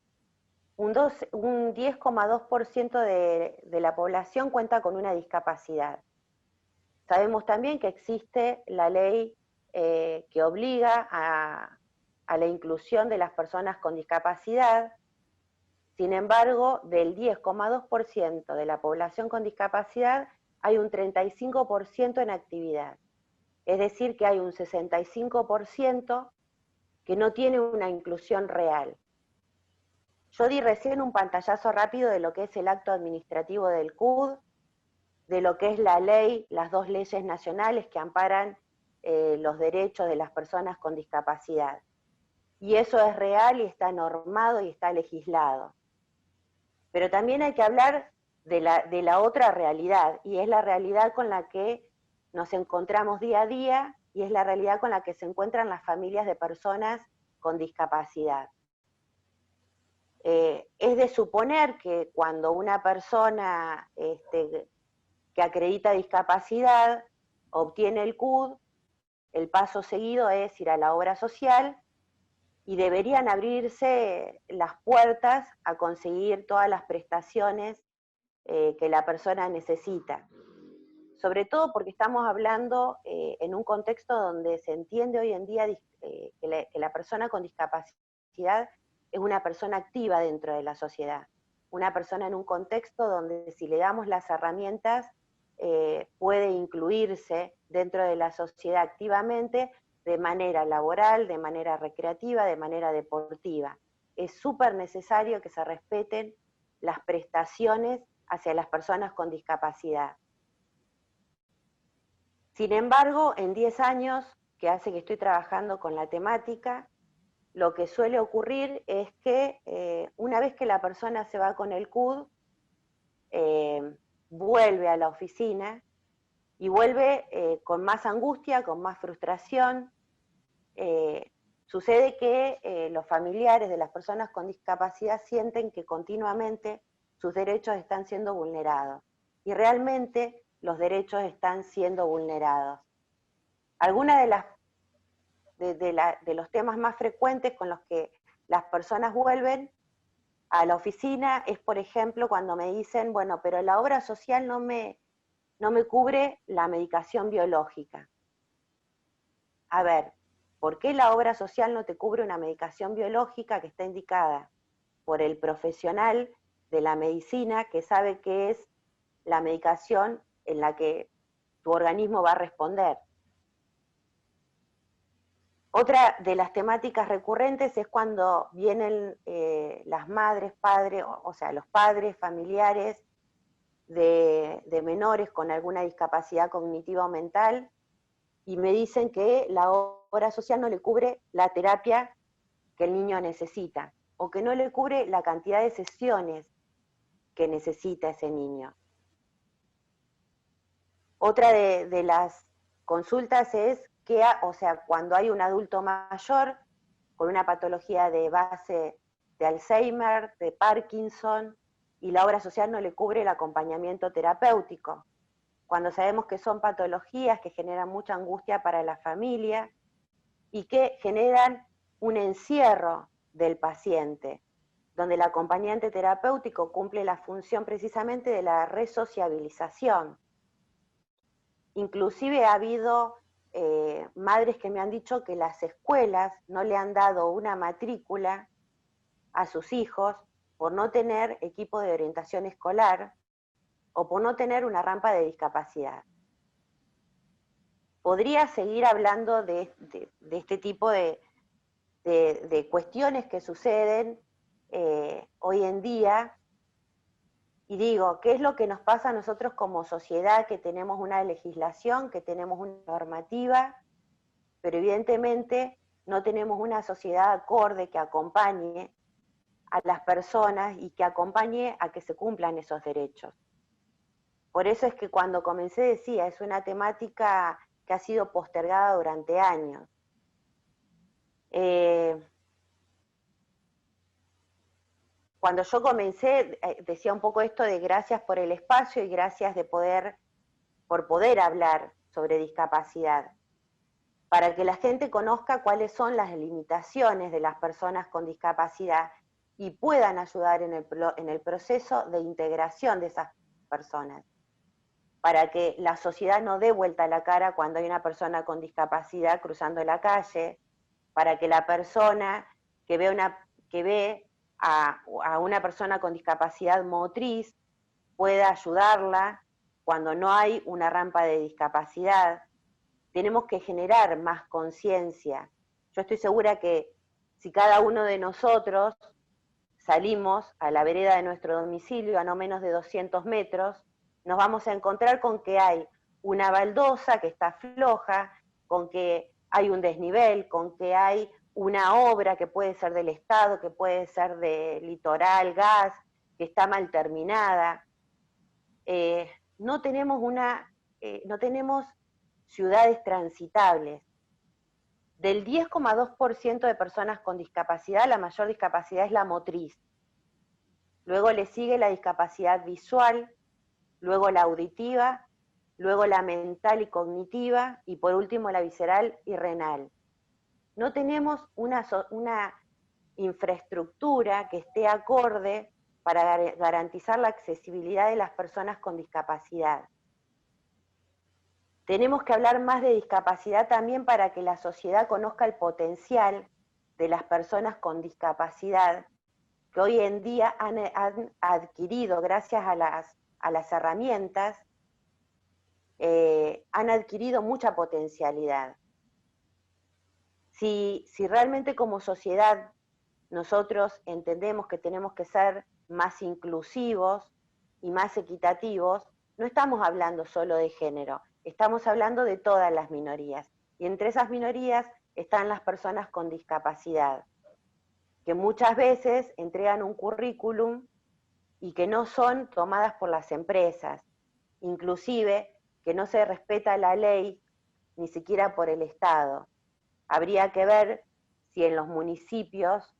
Speaker 3: un 10,2% de la población cuenta con una discapacidad. Sabemos también que existe la ley que obliga a la inclusión de las personas con discapacidad. Sin embargo, del 10,2% de la población con discapacidad, hay un 35% en actividad. Es decir, que hay un 65% que no tiene una inclusión real. Yo di recién un pantallazo rápido de lo que es el acto administrativo del CUD, de lo que es la ley, las dos leyes nacionales que amparan los derechos de las personas con discapacidad. Y eso es real y está normado y está legislado. Pero también hay que hablar de la otra realidad, y es la realidad con la que nos encontramos día a día, y es la realidad con la que se encuentran las familias de personas con discapacidad. Es de suponer que cuando una persona que acredita discapacidad obtiene el CUD, el paso seguido es ir a la obra social, y deberían abrirse las puertas a conseguir todas las prestaciones que la persona necesita. Sobre todo porque estamos hablando en un contexto donde se entiende hoy en día que la persona con discapacidad es una persona activa dentro de la sociedad, una persona en un contexto donde si le damos las herramientas puede incluirse dentro de la sociedad activamente, de manera laboral, de manera recreativa, de manera deportiva. Es súper necesario que se respeten las prestaciones hacia las personas con discapacidad. Sin embargo, en 10 años que hace que estoy trabajando con la temática, lo que suele ocurrir es que una vez que la persona se va con el CUD, vuelve a la oficina y vuelve con más angustia, con más frustración, sucede que los familiares de las personas con discapacidad sienten que continuamente sus derechos están siendo vulnerados. Y realmente los derechos están siendo vulnerados. Algunas de los temas más frecuentes con los que las personas vuelven a la oficina es, por ejemplo, cuando me dicen, bueno, pero la obra social no me cubre la medicación biológica. A ver, ¿por qué la obra social no te cubre una medicación biológica que está indicada por el profesional de la medicina que sabe qué es la medicación en la que tu organismo va a responder? Otra de las temáticas recurrentes es cuando vienen las madres, padres, o sea, los padres, familiares de menores con alguna discapacidad cognitiva o mental, y me dicen que la obra social no le cubre la terapia que el niño necesita, o que no le cubre la cantidad de sesiones que necesita ese niño. Otra de las consultas es que, o sea, cuando hay un adulto mayor con una patología de base de Alzheimer, de Parkinson, y la obra social no le cubre el acompañamiento terapéutico, cuando sabemos que son patologías que generan mucha angustia para la familia y que generan un encierro del paciente, donde el acompañante terapéutico cumple la función precisamente de la resociabilización. Inclusive ha habido madres que me han dicho que las escuelas no le han dado una matrícula a sus hijos por no tener equipo de orientación escolar o por no tener una rampa de discapacidad. Podría seguir hablando de este tipo de cuestiones que suceden hoy en día, y digo, ¿qué es lo que nos pasa a nosotros como sociedad, que tenemos una legislación, que tenemos una normativa, pero evidentemente no tenemos una sociedad acorde que acompañe a las personas y que acompañe a que se cumplan esos derechos? Por eso es que cuando comencé decía, es una temática que ha sido postergada durante años. Cuando yo comencé, decía un poco esto de gracias por el espacio y gracias por poder hablar sobre discapacidad, para que la gente conozca cuáles son las limitaciones de las personas con discapacidad y puedan ayudar en el proceso de integración de esas personas, para que la sociedad no dé vuelta la cara cuando hay una persona con discapacidad cruzando la calle, para que la persona que ve a una persona con discapacidad motriz pueda ayudarla cuando no hay una rampa de discapacidad. Tenemos que generar más conciencia. Yo estoy segura que si cada uno de nosotros salimos a la vereda de nuestro domicilio a no menos de 200 metros, nos vamos a encontrar con que hay una baldosa que está floja, con que hay un desnivel, con que hay una obra que puede ser del Estado, que puede ser de Litoral, Gas, que está mal terminada. No tenemos ciudades transitables. Del 10,2% de personas con discapacidad, la mayor discapacidad es la motriz. Luego le sigue la discapacidad visual, luego la auditiva, luego la mental y cognitiva, y por último la visceral y renal. No tenemos una infraestructura que esté acorde para garantizar la accesibilidad de las personas con discapacidad. Tenemos que hablar más de discapacidad también para que la sociedad conozca el potencial de las personas con discapacidad, que hoy en día han adquirido, gracias a las herramientas, han adquirido mucha potencialidad. Si realmente como sociedad nosotros entendemos que tenemos que ser más inclusivos y más equitativos, no estamos hablando solo de género, estamos hablando de todas las minorías. Y entre esas minorías están las personas con discapacidad, que muchas veces entregan un currículum y que no son tomadas por las empresas, inclusive que no se respeta la ley ni siquiera por el Estado. Habría que ver si en los municipios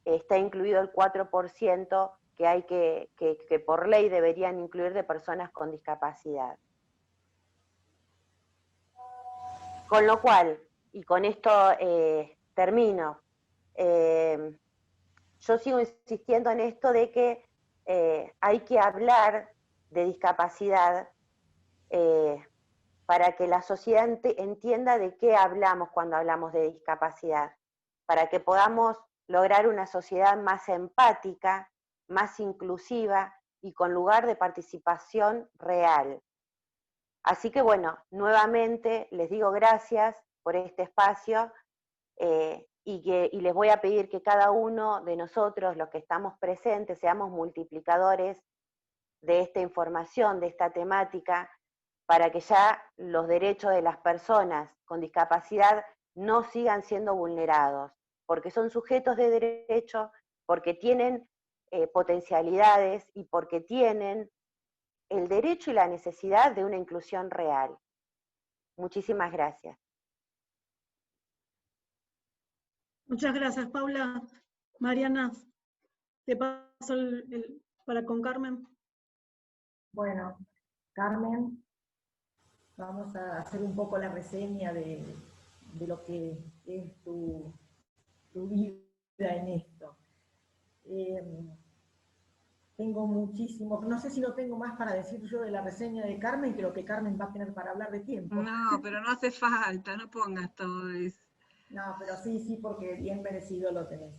Speaker 3: está incluido el 4% que hay que por ley deberían incluir de personas con discapacidad. Con lo cual, y con esto termino, yo sigo insistiendo en esto de que hay que hablar de discapacidad para que la sociedad entienda de qué hablamos cuando hablamos de discapacidad, para que podamos lograr una sociedad más empática, más inclusiva y con lugar de participación real. Así que bueno, nuevamente les digo gracias por este espacio y les voy a pedir que cada uno de nosotros, los que estamos presentes, seamos multiplicadores de esta información, de esta temática, para que ya los derechos de las personas con discapacidad no sigan siendo vulnerados, porque son sujetos de derecho, porque tienen potencialidades y porque tienen el derecho y la necesidad de una inclusión real. Muchísimas gracias.
Speaker 1: Muchas gracias, Paula. Mariana, te paso para con Carmen.
Speaker 2: Bueno, Carmen, vamos a hacer un poco la reseña de lo que es tu vida en esto. Tengo muchísimo, no sé si no tengo más para decir yo de la reseña de Carmen, creo que Carmen va a tener para hablar de tiempo.
Speaker 5: No, pero no hace falta, no pongas todo eso.
Speaker 2: No, pero sí, porque bien merecido lo tenés.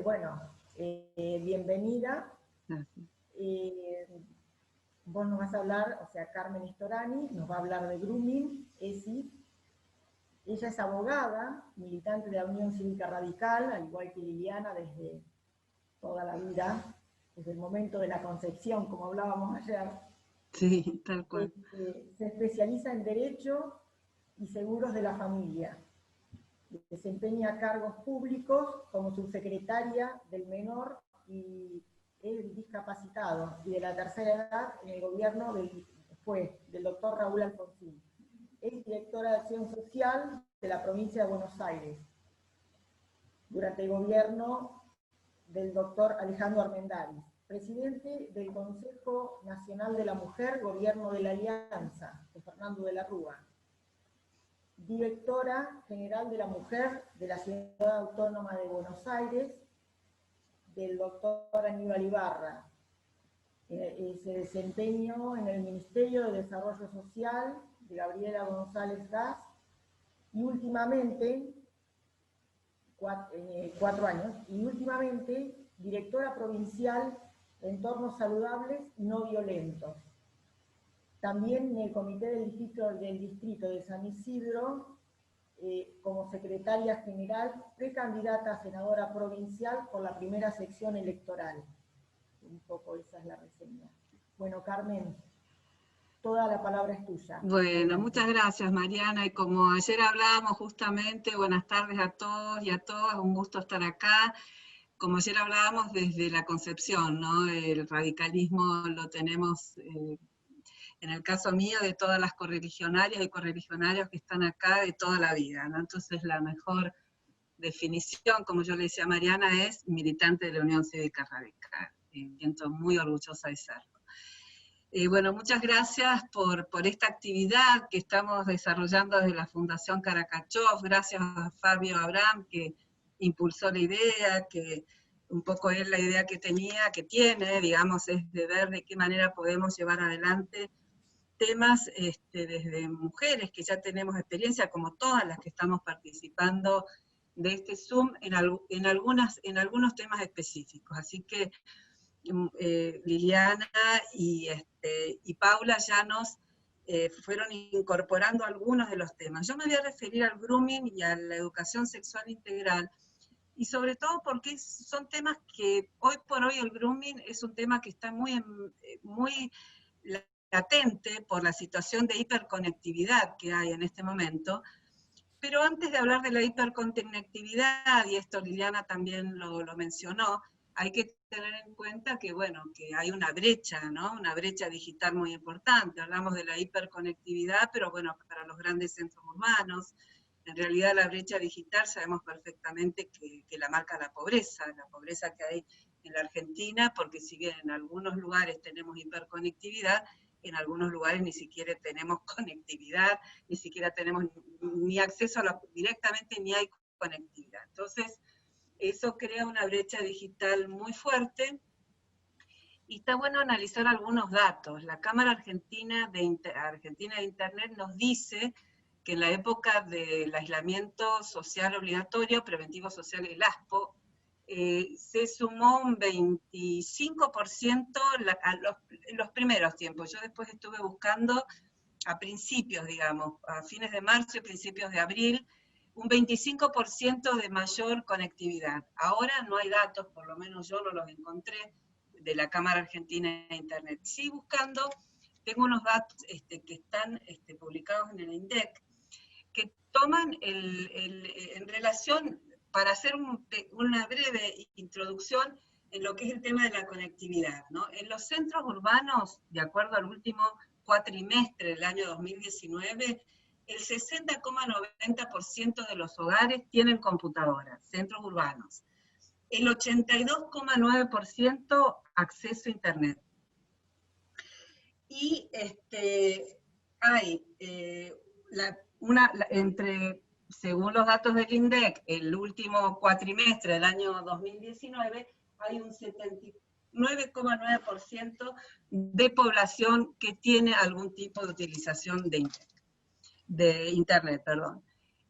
Speaker 2: Bueno, bienvenida. Vos nos vas a hablar, o sea, Carmen Storani nos va a hablar de grooming, ESI. Ella es abogada, militante de la Unión Cívica Radical, al igual que Liliana, desde toda la vida, desde el momento de la concepción, como hablábamos ayer.
Speaker 5: Sí, tal cual.
Speaker 2: Se especializa en Derecho y Seguros de la Familia. Desempeña cargos públicos como subsecretaria del menor y el discapacitado y de la tercera edad en el gobierno del doctor Raúl Alfonsín. Es directora de Acción Social de la provincia de Buenos Aires, durante el gobierno del doctor Alejandro Armendáriz, presidente del Consejo Nacional de la Mujer, gobierno de la Alianza, de Fernando de la Rúa, directora general de la Mujer de la Ciudad Autónoma de Buenos Aires, del doctor Aníbal Ibarra. Se desempeñó en el Ministerio de Desarrollo Social de Gabriela González Gas y últimamente, 4 años, y últimamente directora provincial de Entornos Saludables y No Violentos. También en el Comité del Distrito de San Isidro, como secretaria general, precandidata a senadora provincial por la primera sección electoral. Un poco esa es la reseña. Bueno, Carmen, toda la palabra es tuya.
Speaker 5: Bueno, muchas gracias, Mariana, y como ayer hablábamos justamente, buenas tardes a todos y a todas, un gusto estar acá. Como ayer hablábamos desde la concepción, ¿no? El radicalismo lo tenemos, en el caso mío, de todas las correligionarias y correligionarios que están acá de toda la vida, ¿no? Entonces la mejor definición, como yo le decía a Mariana, es militante de la Unión Cívica Radical. Me siento muy orgullosa de serlo. Bueno, muchas gracias por esta actividad que estamos desarrollando desde la Fundación Karakachov. Gracias a Fabio Abraham, que impulsó la idea, que un poco es la idea que tiene, digamos, es de ver de qué manera podemos llevar adelante temas desde mujeres que ya tenemos experiencia, como todas las que estamos participando de este Zoom, en algunos temas específicos. Así que Liliana y Paula ya nos fueron incorporando algunos de los temas. Yo me voy a referir al grooming y a la educación sexual integral, y sobre todo porque son temas que hoy por hoy el grooming es un tema que está muy latente por la situación de hiperconectividad que hay en este momento. Pero antes de hablar de la hiperconectividad, y esto Liliana también lo mencionó, hay que tener en cuenta que, bueno, que hay una brecha, ¿no? Una brecha digital muy importante. Hablamos de la hiperconectividad, pero bueno, para los grandes centros urbanos, En realidad la brecha digital sabemos perfectamente que la marca la pobreza que hay en la Argentina, porque si bien en algunos lugares tenemos hiperconectividad, en algunos lugares ni siquiera tenemos conectividad, ni siquiera tenemos ni acceso directamente, ni hay conectividad. Entonces, eso crea una brecha digital muy fuerte, y está bueno analizar algunos datos. La Cámara Argentina de Internet nos dice que en la época del aislamiento social obligatorio, preventivo social, el ASPO, se sumó un 25% en los primeros tiempos. Yo después estuve buscando a principios, digamos, a fines de marzo y principios de abril, un 25% de mayor conectividad. Ahora no hay datos, por lo menos yo no los encontré, de la Cámara Argentina de Internet. Sí, buscando, tengo unos datos que están publicados en el INDEC, que toman en relación, para hacer una breve introducción en lo que es el tema de la conectividad, ¿no? En los centros urbanos, de acuerdo al último cuatrimestre del año 2019, el 60,90% de los hogares tienen computadoras, centros urbanos. El 82,9% acceso a Internet. Y hay según los datos del INDEC, el último cuatrimestre del año 2019, hay un 79,9% de población que tiene algún tipo de utilización de Internet.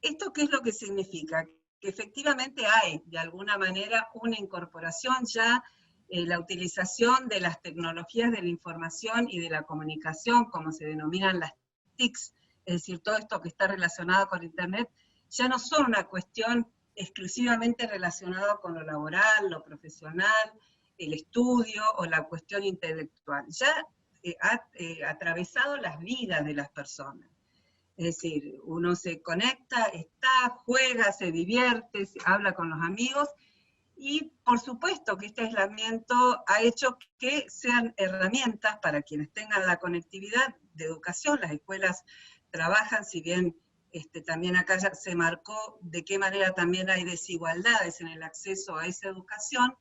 Speaker 5: ¿Esto qué es lo que significa? Que efectivamente hay, de alguna manera, una incorporación ya, la utilización de las tecnologías de la información y de la comunicación, como se denominan las TICs, es decir, todo esto que está relacionado con Internet, ya no son una cuestión exclusivamente relacionada con lo laboral, lo profesional, el estudio o la cuestión intelectual. Ya ha atravesado las vidas de las personas. Es decir, uno se conecta, juega, se divierte, habla con los amigos, y por supuesto que este aislamiento ha hecho que sean herramientas para quienes tengan la conectividad de educación. Las escuelas trabajan, si bien también acá ya se marcó de qué manera también hay desigualdades en el acceso a esa educación,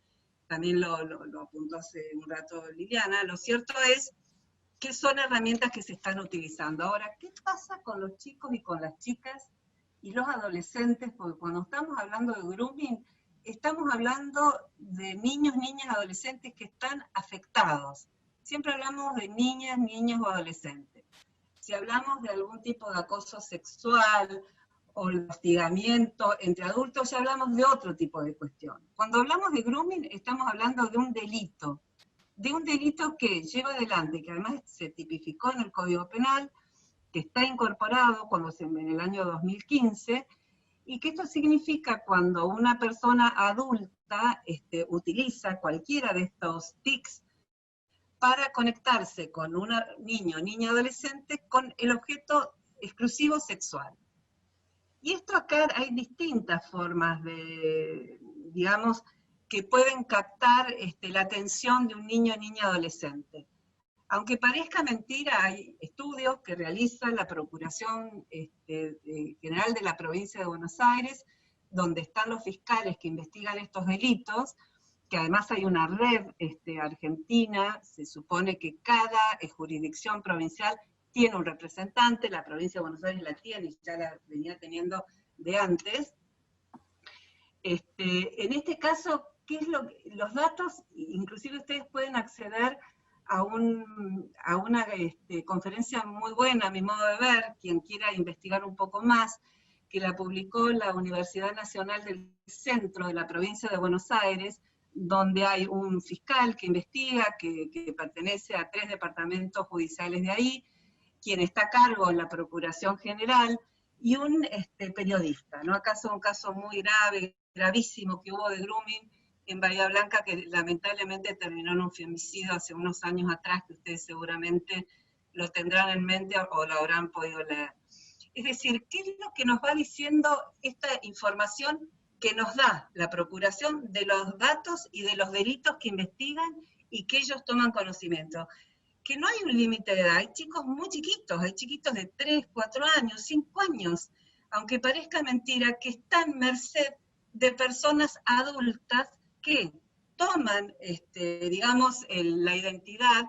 Speaker 5: también lo apuntó hace un rato Liliana. Lo cierto es que son herramientas que se están utilizando. Ahora, ¿qué pasa con los chicos y con las chicas y los adolescentes? Porque cuando estamos hablando de grooming, estamos hablando de niños, niñas, adolescentes que están afectados. Siempre hablamos de niñas, niños o adolescentes. Si hablamos de algún tipo de acoso sexual o el hostigamiento entre adultos, ya hablamos de otro tipo de cuestión. Cuando hablamos de grooming, estamos hablando de un delito que lleva adelante, que además se tipificó en el Código Penal, que está incorporado en el año 2015, y que esto significa cuando una persona adulta utiliza cualquiera de estos TICs para conectarse con un niño, niña, adolescente, con el objeto exclusivo sexual. Y esto acá hay distintas formas digamos, que pueden captar la atención de un niño, niña, adolescente. Aunque parezca mentira, hay estudios que realiza la Procuración General de la Provincia de Buenos Aires, donde están los fiscales que investigan estos delitos, que además hay una red argentina, se supone que cada jurisdicción provincial tiene un representante, la provincia de Buenos Aires la tiene, ya la venía teniendo de antes. En este caso, los datos, inclusive ustedes pueden acceder a una conferencia muy buena, a mi modo de ver, quien quiera investigar un poco más, que la publicó la Universidad Nacional del Centro de la provincia de Buenos Aires, donde hay un fiscal que investiga, que pertenece a 3 departamentos judiciales de ahí, quien está a cargo en la Procuración General, y un periodista, ¿no? Acaso un caso muy grave, gravísimo que hubo de grooming en Bahía Blanca, que lamentablemente terminó en un femicidio hace unos años atrás, que ustedes seguramente lo tendrán en mente o lo habrán podido leer. Es decir, ¿qué es lo que nos va diciendo esta información que nos da la Procuración de los datos y de los delitos que investigan y que ellos toman conocimiento? Que no hay un límite de edad, hay chicos muy chiquitos, hay chiquitos de 3, 4 años, 5 años, aunque parezca mentira, que están merced de personas adultas que toman, digamos, la identidad,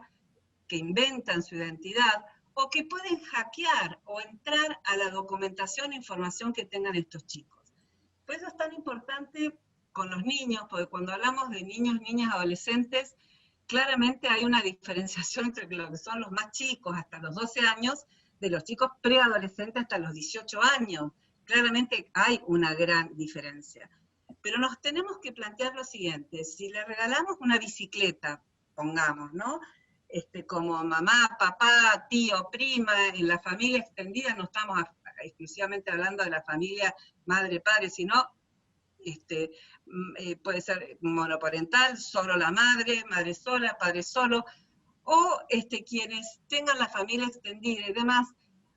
Speaker 5: que inventan su identidad, o que pueden hackear o entrar a la documentación e información que tengan estos chicos. Por eso es tan importante con los niños, porque cuando hablamos de niños, niñas, adolescentes, claramente hay una diferenciación entre lo que son los más chicos, hasta los 12 años, de los chicos preadolescentes hasta los 18 años. Claramente hay una gran diferencia. Pero nos tenemos que plantear lo siguiente: si le regalamos una bicicleta, pongamos, ¿no? Como mamá, papá, tío, prima, en la familia extendida, no estamos exclusivamente hablando de la familia madre, padre, sino puede ser monoparental, solo la madre, madre sola, padre solo, o quienes tengan la familia extendida y demás.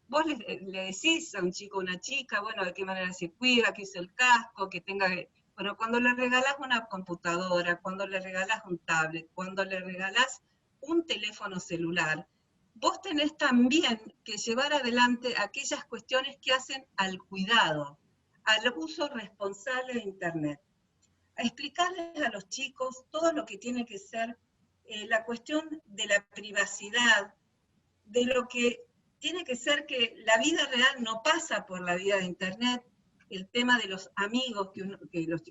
Speaker 5: Vos le decís a un chico o una chica, bueno, de qué manera se cuida, que use el casco, que tenga... Bueno, cuando le regalás una computadora, cuando le regalás un tablet, cuando le regalás un teléfono celular, vos tenés también que llevar adelante aquellas cuestiones que hacen al cuidado, al uso responsable de Internet. A explicarles a los chicos todo lo que tiene que ser la cuestión de la privacidad, de lo que tiene que ser que la vida real no pasa por la vida de Internet, el tema de los amigos,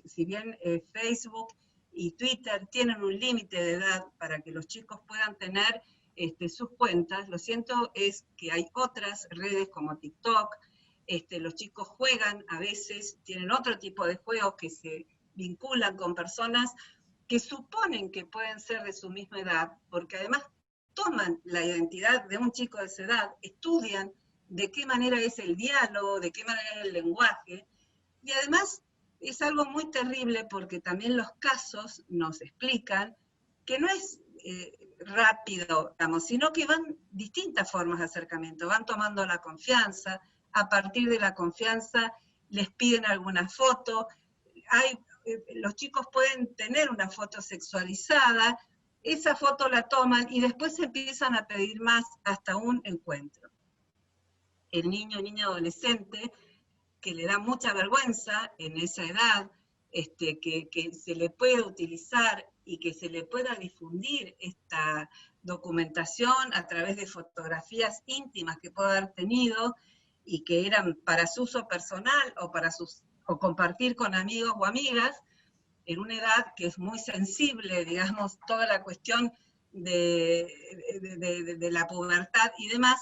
Speaker 5: si bien Facebook y Twitter tienen un límite de edad para que los chicos puedan tener sus cuentas, lo cierto es que hay otras redes como TikTok, los chicos juegan a veces, tienen otro tipo de juegos que se vinculan con personas que suponen que pueden ser de su misma edad, porque además toman la identidad de un chico de esa edad, estudian de qué manera es el diálogo, de qué manera es el lenguaje, y además es algo muy terrible porque también los casos nos explican que no es rápido, digamos, sino que van distintas formas de acercamiento, van tomando la confianza, a partir de la confianza les piden alguna foto, los chicos pueden tener una foto sexualizada, esa foto la toman y después se empiezan a pedir más hasta un encuentro. El niño o niña adolescente, que le da mucha vergüenza en esa edad, que se le pueda utilizar y que se le pueda difundir esta documentación a través de fotografías íntimas que pueda haber tenido y que eran para su uso personal o compartir con amigos o amigas, en una edad que es muy sensible, digamos, toda la cuestión de la pubertad y demás,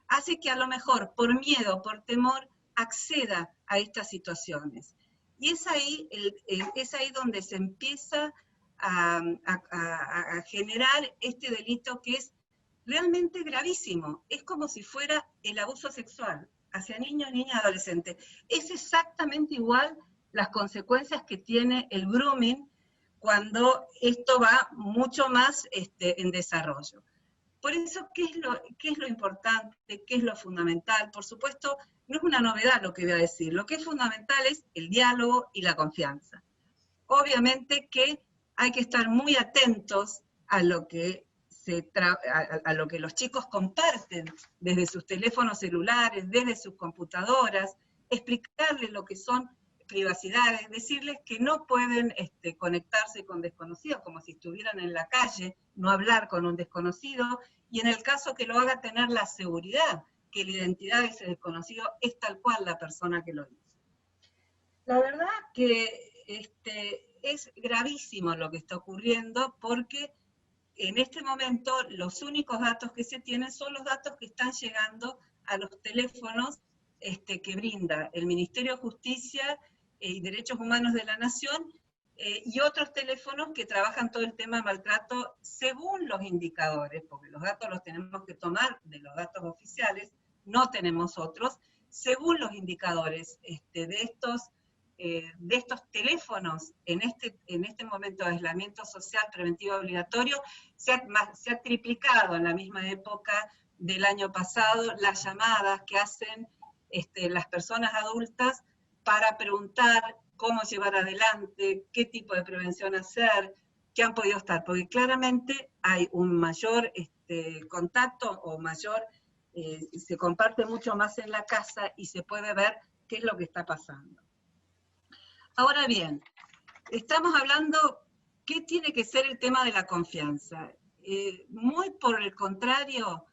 Speaker 5: hace que a lo mejor por miedo, por temor, acceda a estas situaciones. Y es ahí donde se empieza a generar este delito que es realmente gravísimo. Es como si fuera el abuso sexual hacia niños, niñas, adolescentes. Es exactamente igual las consecuencias que tiene el grooming cuando esto va mucho más en desarrollo. Por eso, ¿qué es lo importante? ¿Qué es lo fundamental? Por supuesto, no es una novedad lo que voy a decir. Lo que es fundamental es el diálogo y la confianza. Obviamente que hay que estar muy atentos a lo que los chicos comparten desde sus teléfonos celulares, desde sus computadoras, explicarles lo que son privacidades, decirles que no pueden conectarse con desconocidos, como si estuvieran en la calle, no hablar con un desconocido, y en el caso que lo haga, tener la seguridad que la identidad de ese desconocido es tal cual la persona que lo hizo. La verdad que es gravísimo lo que está ocurriendo, porque en este momento los únicos datos que se tienen son los datos que están llegando a los teléfonos que brinda el Ministerio de Justicia y Derechos Humanos de la Nación, y otros teléfonos que trabajan todo el tema de maltrato según los indicadores, porque los datos los tenemos que tomar de los datos oficiales, no tenemos otros, según los indicadores de estos teléfonos en este momento de aislamiento social preventivo obligatorio, se ha triplicado en la misma época del año pasado las llamadas que hacen las personas adultas para preguntar cómo llevar adelante, qué tipo de prevención hacer, qué han podido estar, porque claramente hay un mayor contacto o mayor, se comparte mucho más en la casa y se puede ver qué es lo que está pasando. Ahora bien, estamos hablando, ¿qué tiene que ser el tema de la confianza? Muy por el contrario,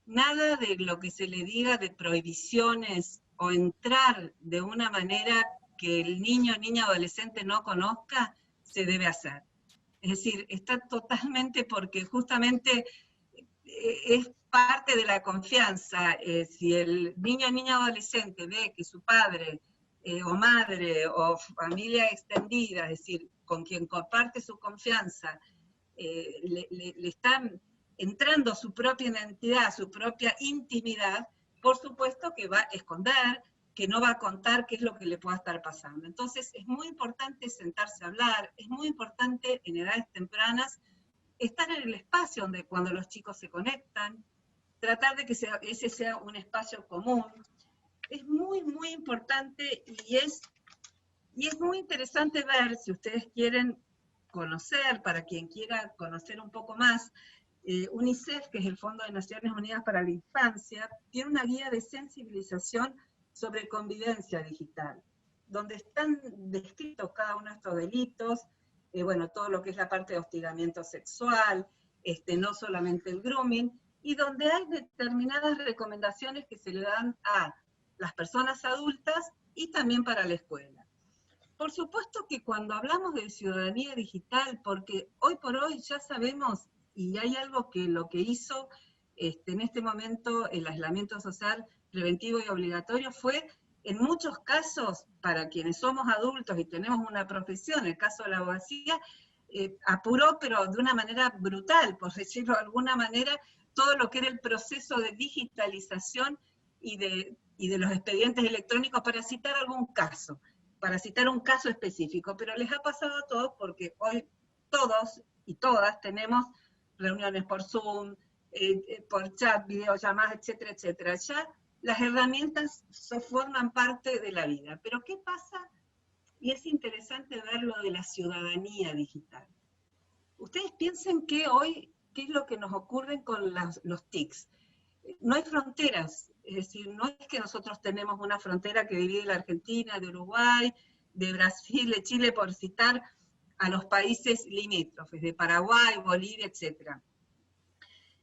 Speaker 5: nada de lo que se le diga de prohibiciones o entrar de una manera que el niño, niña, adolescente no conozca, se debe hacer. Es decir, está totalmente porque justamente es parte de la confianza. Si el niño, niña, adolescente ve que su padre o madre o familia extendida, es decir, con quien comparte su confianza, le están entrando su propia identidad, su propia intimidad, por supuesto que va a esconder, que no va a contar qué es lo que le pueda estar pasando. Entonces es muy importante sentarse a hablar, es muy importante en edades tempranas estar en el espacio donde cuando los chicos se conectan, tratar de que ese sea un espacio común. Es muy, muy importante y es muy interesante ver, si ustedes quieren conocer, para quien quiera conocer un poco más, UNICEF, que es el Fondo de Naciones Unidas para la Infancia, tiene una guía de sensibilización sobre convivencia digital, donde están descritos cada uno de estos delitos, bueno, todo lo que es la parte de hostigamiento sexual, no solamente el grooming, y donde hay determinadas recomendaciones que se le dan a las personas adultas y también para la escuela. Por supuesto que cuando hablamos de ciudadanía digital, porque hoy por hoy ya sabemos, y hay algo que lo que hizo en este momento el aislamiento social preventivo y obligatorio fue, en muchos casos, para quienes somos adultos y tenemos una profesión, el caso de la abogacía, apuró, pero de una manera brutal, por decirlo de alguna manera, todo lo que era el proceso de digitalización y de los expedientes electrónicos, para citar algún caso, para citar un caso específico, pero les ha pasado a todos porque hoy todos y todas tenemos reuniones por Zoom, por chat, videollamadas, etcétera, etcétera. Ya las herramientas forman parte de la vida. Pero ¿qué pasa? Y es interesante ver lo de la ciudadanía digital. Ustedes piensen que hoy, ¿qué es lo que nos ocurre con los TICs? No hay fronteras, es decir, no es que nosotros tenemos una frontera que divide la Argentina, de Uruguay, de Brasil, de Chile, por citar a los países limítrofes, de Paraguay, Bolivia, etc.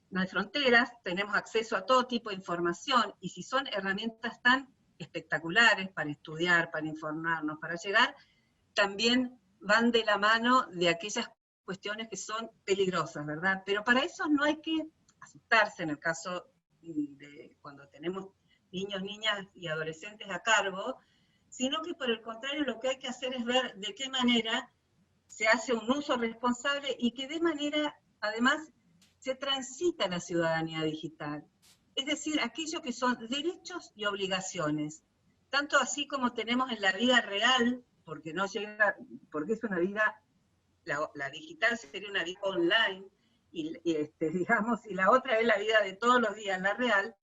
Speaker 5: No hay fronteras, tenemos acceso a todo tipo de información, y si son herramientas tan espectaculares para estudiar, para informarnos, para llegar, también van de la mano de aquellas cuestiones que son peligrosas, ¿verdad? Pero para eso no hay que asustarse en el caso de cuando tenemos niños, niñas y adolescentes a cargo, sino que por el contrario lo que hay que hacer es ver de qué manera se hace un uso responsable y que de manera, además, se transita la ciudadanía digital. Es decir, aquello que son derechos y obligaciones, tanto así como tenemos en la vida real, porque no llega, porque es una vida, la digital sería una vida online, digamos, y la otra es la vida de todos los días, la real.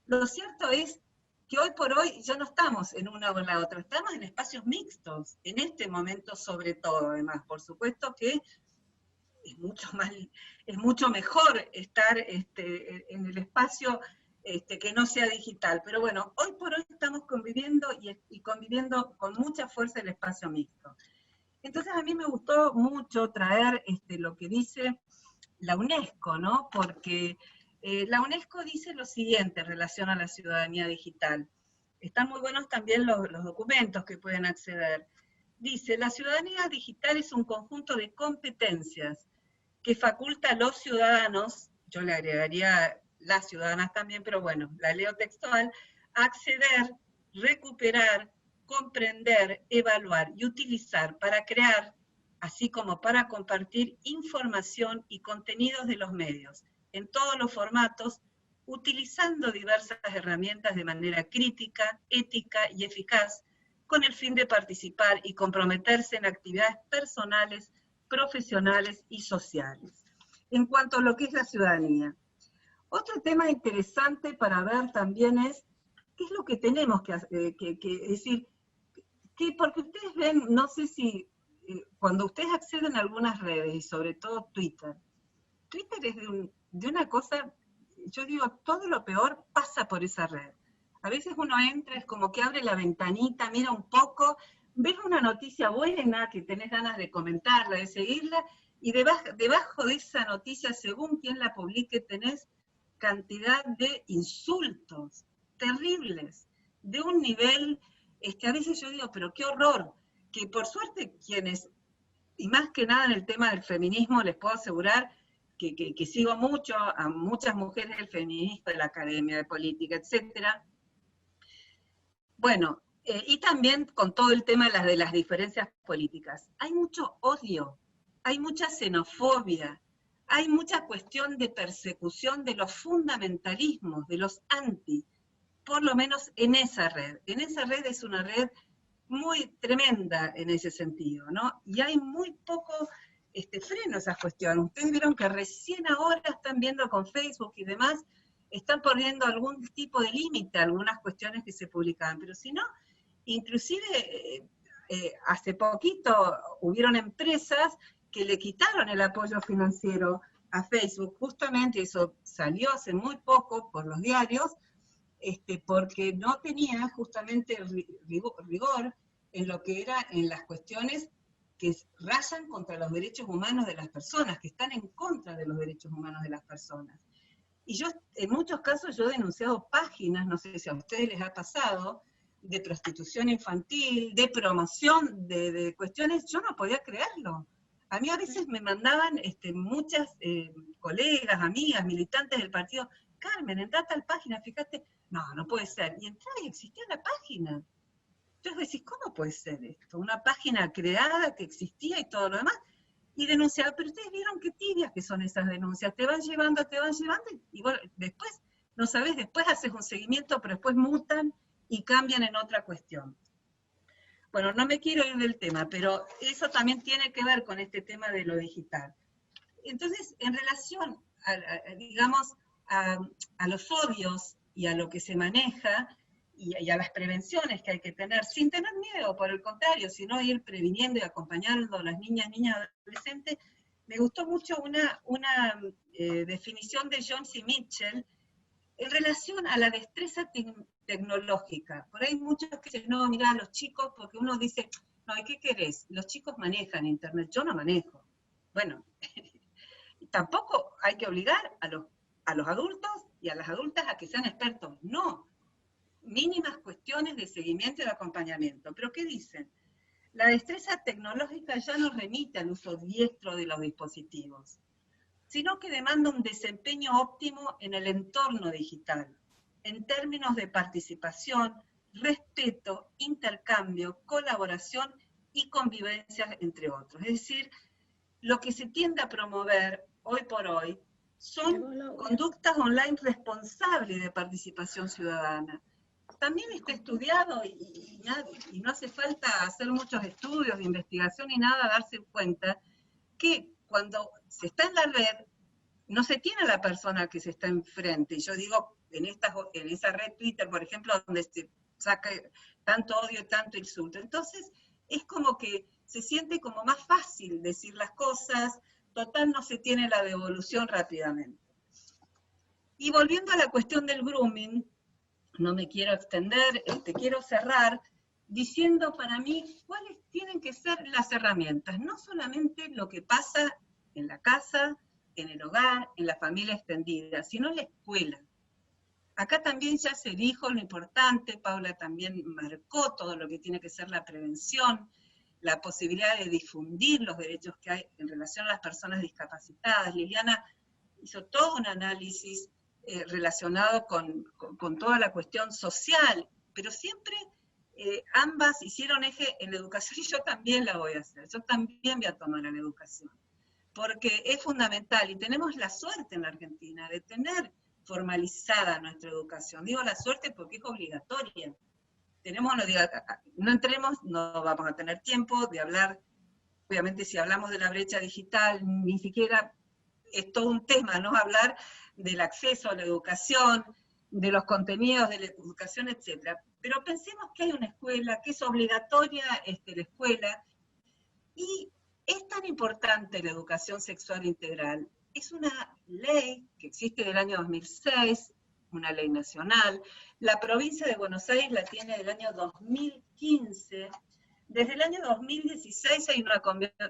Speaker 5: Lo cierto es que hoy por hoy ya no estamos en una o en la otra, estamos en espacios mixtos, en este momento sobre todo, además. Por supuesto que es mucho mejor estar en el espacio que no sea digital, pero bueno, hoy por hoy estamos conviviendo y conviviendo con mucha fuerza el espacio mixto. Entonces a mí me gustó mucho traer lo que dice la UNESCO, ¿no? Porque la UNESCO dice lo siguiente en relación a la ciudadanía digital. Están muy buenos también los documentos que pueden acceder. Dice, la ciudadanía digital es un conjunto de competencias que faculta a los ciudadanos, yo le agregaría las ciudadanas también, pero bueno, la leo textual, a acceder, recuperar, comprender, evaluar y utilizar para crear, así como para compartir información y contenidos de los medios, en todos los formatos, utilizando diversas herramientas de manera crítica, ética y eficaz, con el fin de participar y comprometerse en actividades personales, profesionales y sociales. En cuanto a lo que es la ciudadanía. Otro tema interesante para ver también es, ¿qué es lo que tenemos que decir? Porque ustedes ven, no sé si, cuando ustedes acceden a algunas redes, y sobre todo Twitter es de una cosa, yo digo, todo lo peor pasa por esa red. A veces uno entra, es como que abre la ventanita, mira un poco, ves una noticia buena que tenés ganas de comentarla, de seguirla, y debajo de esa noticia, según quien la publique, tenés cantidad de insultos terribles, de un nivel, a veces yo digo, pero qué horror, que por suerte quienes, y más que nada en el tema del feminismo, les puedo asegurar que sigo mucho a muchas mujeres del feminismo, de la academia, de política, etcétera. Bueno, y también con todo el tema de las diferencias políticas. Hay mucho odio, hay mucha xenofobia, hay mucha cuestión de persecución de los fundamentalismos, de los anti, por lo menos en esa red. En esa red es una red muy tremenda en ese sentido, ¿no? Y hay muy poco freno a esas cuestiones. Ustedes vieron que recién ahora están viendo con Facebook y demás, están poniendo algún tipo de límite a algunas cuestiones que se publicaban, pero si no, inclusive hace poquito hubieron empresas que le quitaron el apoyo financiero a Facebook, justamente eso salió hace muy poco por los diarios, porque no tenía justamente rigor en lo que era en las cuestiones que rayan contra los derechos humanos de las personas, que están en contra de los derechos humanos de las personas. Y yo, en muchos casos, yo he denunciado páginas, no sé si a ustedes les ha pasado, de prostitución infantil, de promoción, de cuestiones, yo no podía creerlo. A mí a veces me mandaban muchas colegas, amigas, militantes del partido, Carmen, entra a tal página, fíjate, no puede ser. Y entraba y existía la página. Entonces decís, ¿cómo puede ser esto? Una página creada que existía y todo lo demás, y denunciaba, pero ustedes vieron qué tibias que son esas denuncias, te van llevando, y bueno, después, no sabés, después haces un seguimiento, pero después mutan y cambian en otra cuestión. Bueno, no me quiero ir del tema, pero eso también tiene que ver con este tema de lo digital. Entonces, en relación, digamos, a los odios y a lo que se maneja, y a las prevenciones que hay que tener, sin tener miedo, por el contrario, sino ir previniendo y acompañando a las niñas adolescentes, me gustó mucho una definición de John C. Mitchell en relación a la destreza tecnológica. Por ahí muchos que dicen, no, mirá, los chicos, porque uno dice, no, ¿qué querés? Los chicos manejan internet, yo no manejo. Bueno, tampoco hay que obligar a los adultos y a las adultas a que sean expertos, no. Mínimas cuestiones de seguimiento y de acompañamiento. ¿Pero qué dicen? La destreza tecnológica ya no remite al uso diestro de los dispositivos, sino que demanda un desempeño óptimo en el entorno digital, en términos de participación, respeto, intercambio, colaboración y convivencia, entre otros. Es decir, lo que se tiende a promover hoy por hoy son conductas online responsables de participación ciudadana. También está estudiado y no hace falta hacer muchos estudios de investigación ni nada, darse cuenta que cuando se está en la red, no se tiene a la persona que se está enfrente. Yo digo, en esa red Twitter, por ejemplo, donde se saca tanto odio, tanto insulto. Entonces, es como que se siente como más fácil decir las cosas, total no se tiene la devolución rápidamente. Y volviendo a la cuestión del grooming, no me quiero extender, quiero cerrar diciendo para mí cuáles tienen que ser las herramientas, no solamente lo que pasa en la casa, en el hogar, en la familia extendida, sino en la escuela. Acá también ya se dijo lo importante, Paula también marcó todo lo que tiene que ser la prevención, la posibilidad de difundir los derechos que hay en relación a las personas discapacitadas. Liliana hizo todo un análisis relacionado con toda la cuestión social, pero siempre ambas hicieron eje en la educación y yo también la voy a hacer, yo también voy a tomar la educación, porque es fundamental y tenemos la suerte en la Argentina de tener formalizada nuestra educación. Digo la suerte porque es obligatoria. No entremos, no vamos a tener tiempo de hablar, obviamente si hablamos de la brecha digital, ni siquiera es todo un tema, ¿no? Hablar del acceso a la educación, de los contenidos de la educación, etc. Pero pensemos que hay una escuela, que es obligatoria la escuela, y es tan importante la educación sexual integral. Es una ley que existe del año 2006, una ley nacional. La provincia de Buenos Aires la tiene del año 2015. Desde el año 2016 hay una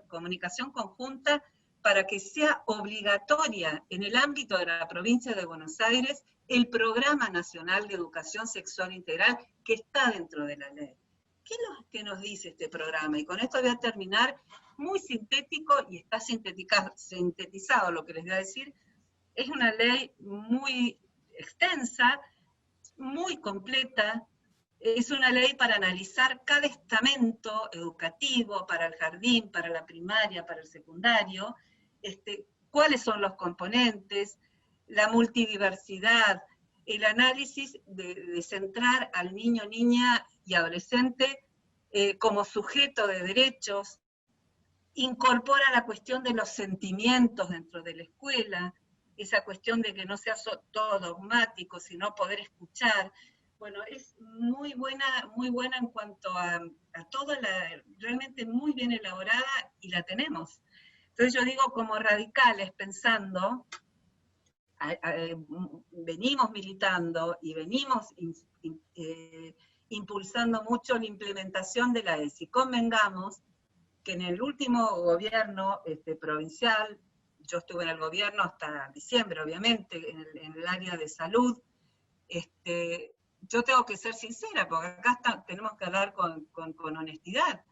Speaker 5: comunicación conjunta para que sea obligatoria en el ámbito de la provincia de Buenos Aires el Programa Nacional de Educación Sexual Integral que está dentro de la ley. ¿Qué es lo que nos dice este programa? Y con esto voy a terminar, muy sintético y está sintetizado lo que les voy a decir. Es una ley muy extensa, muy completa. Es una ley para analizar cada estamento educativo, para el jardín, para la primaria, para el secundario, cuáles son los componentes, la multidiversidad, el análisis de centrar al niño, niña y adolescente como sujeto de derechos, incorpora la cuestión de los sentimientos dentro de la escuela, esa cuestión de que no sea todo dogmático, sino poder escuchar. Bueno, es muy buena en cuanto a toda realmente muy bien elaborada, y la tenemos. Entonces yo digo, como radicales, pensando, venimos militando y venimos impulsando mucho la implementación de la ESI. Convengamos que en el último gobierno provincial, yo estuve en el gobierno hasta diciembre, obviamente, en el área de salud, yo tengo que ser sincera, porque acá tenemos que hablar con honestidad.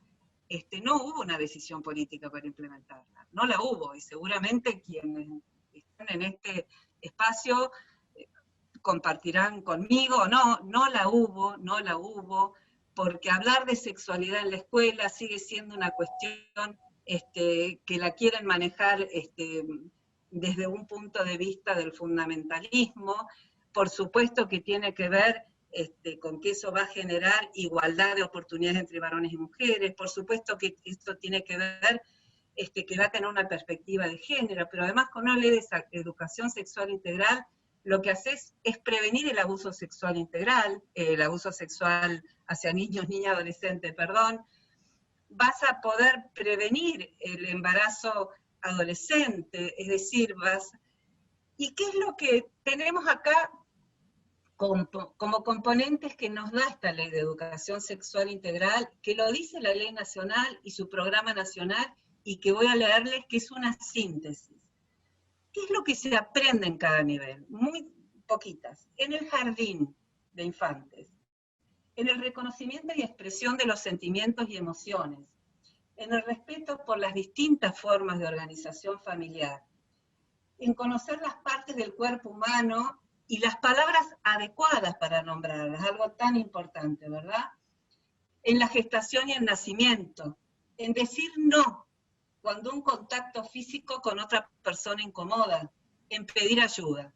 Speaker 5: No hubo una decisión política para implementarla, no la hubo, y seguramente quienes están en este espacio compartirán conmigo, no la hubo, porque hablar de sexualidad en la escuela sigue siendo una cuestión que la quieren manejar desde un punto de vista del fundamentalismo. Por supuesto que tiene que ver con que eso va a generar igualdad de oportunidades entre varones y mujeres, por supuesto que esto tiene que ver que va a tener una perspectiva de género, pero además con una ley de educación sexual integral, lo que haces es prevenir el abuso sexual integral, el abuso sexual hacia niños, niñas, adolescentes, perdón. Vas a poder prevenir el embarazo adolescente, es decir, ¿Y qué es lo que tenemos acá como componentes que nos da esta ley de educación sexual integral, que lo dice la ley nacional y su programa nacional, y que voy a leerles, que es una síntesis? ¿Qué es lo que se aprende en cada nivel? Muy poquitas. En el jardín de infantes, en el reconocimiento y expresión de los sentimientos y emociones, en el respeto por las distintas formas de organización familiar, en conocer las partes del cuerpo humano y las palabras adecuadas para nombrarlas, algo tan importante, ¿verdad? En la gestación y el nacimiento, en decir no cuando un contacto físico con otra persona incomoda, en pedir ayuda.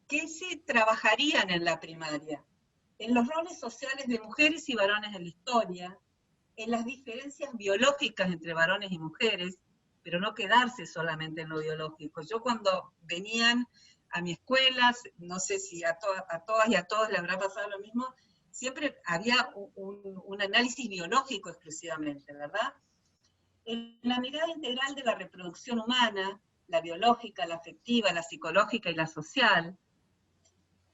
Speaker 5: ¿Qué se trabajarían en la primaria? En los roles sociales de mujeres y varones en la historia, en las diferencias biológicas entre varones y mujeres, pero no quedarse solamente en lo biológico. Yo cuando venían a mi escuela, no sé si a todas y a todos le habrá pasado lo mismo, siempre había un análisis biológico exclusivamente, ¿verdad? En la mirada integral de la reproducción humana, la biológica, la afectiva, la psicológica y la social,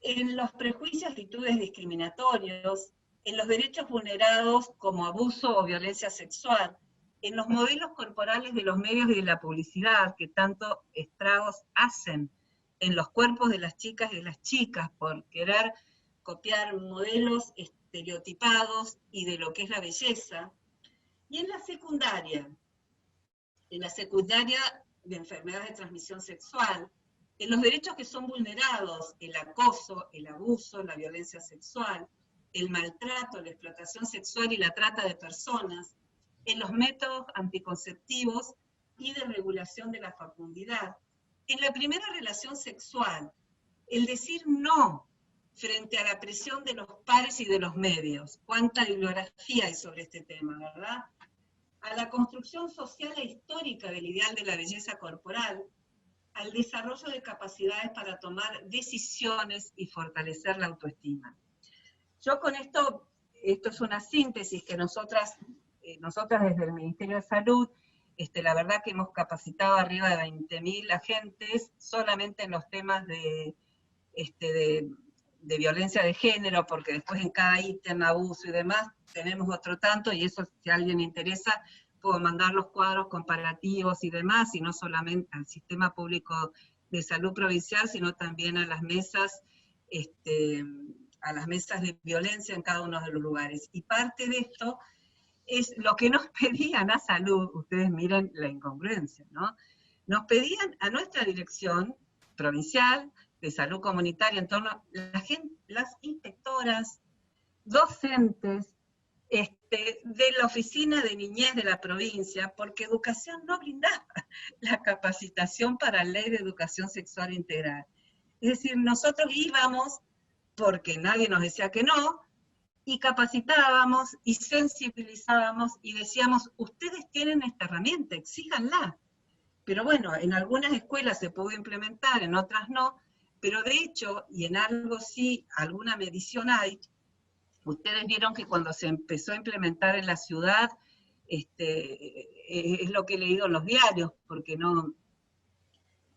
Speaker 5: en los prejuicios y actitudes discriminatorios, en los derechos vulnerados como abuso o violencia sexual, en los modelos corporales de los medios y de la publicidad que tanto estragos hacen en los cuerpos de las chicas y de las chicas por querer copiar modelos estereotipados y de lo que es la belleza. Y en la secundaria de enfermedades de transmisión sexual, en los derechos que son vulnerados, el acoso, el abuso, la violencia sexual, el maltrato, la explotación sexual y la trata de personas, en los métodos anticonceptivos y de regulación de la fecundidad. En la primera relación sexual, el decir no frente a la presión de los pares y de los medios. Cuánta bibliografía hay sobre este tema, ¿verdad? A la construcción social e histórica del ideal de la belleza corporal, al desarrollo de capacidades para tomar decisiones y fortalecer la autoestima. Yo con esto es una síntesis que nosotras desde el Ministerio de Salud, la verdad que hemos capacitado arriba de 20.000 agentes solamente en los temas de de violencia de género, porque después en cada ítem, abuso y demás, tenemos otro tanto, y eso si a alguien le interesa, puedo mandar los cuadros comparativos y demás, y no solamente al sistema público de salud provincial, sino también a las mesas, de violencia en cada uno de los lugares. Y parte de esto es lo que nos pedían a salud, ustedes miren la incongruencia, ¿no? Nos pedían a nuestra dirección provincial de salud comunitaria, en torno a las inspectoras, docentes, de la oficina de niñez de la provincia, porque educación no brindaba la capacitación para la ley de educación sexual integral. Es decir, nosotros íbamos, porque nadie nos decía que no, y capacitábamos y sensibilizábamos y decíamos, ustedes tienen esta herramienta, exíjanla. Pero bueno, en algunas escuelas se pudo implementar, en otras no, pero de hecho, y en algo sí, alguna medición hay. Ustedes vieron que cuando se empezó a implementar en la ciudad, es lo que he leído en los diarios, porque no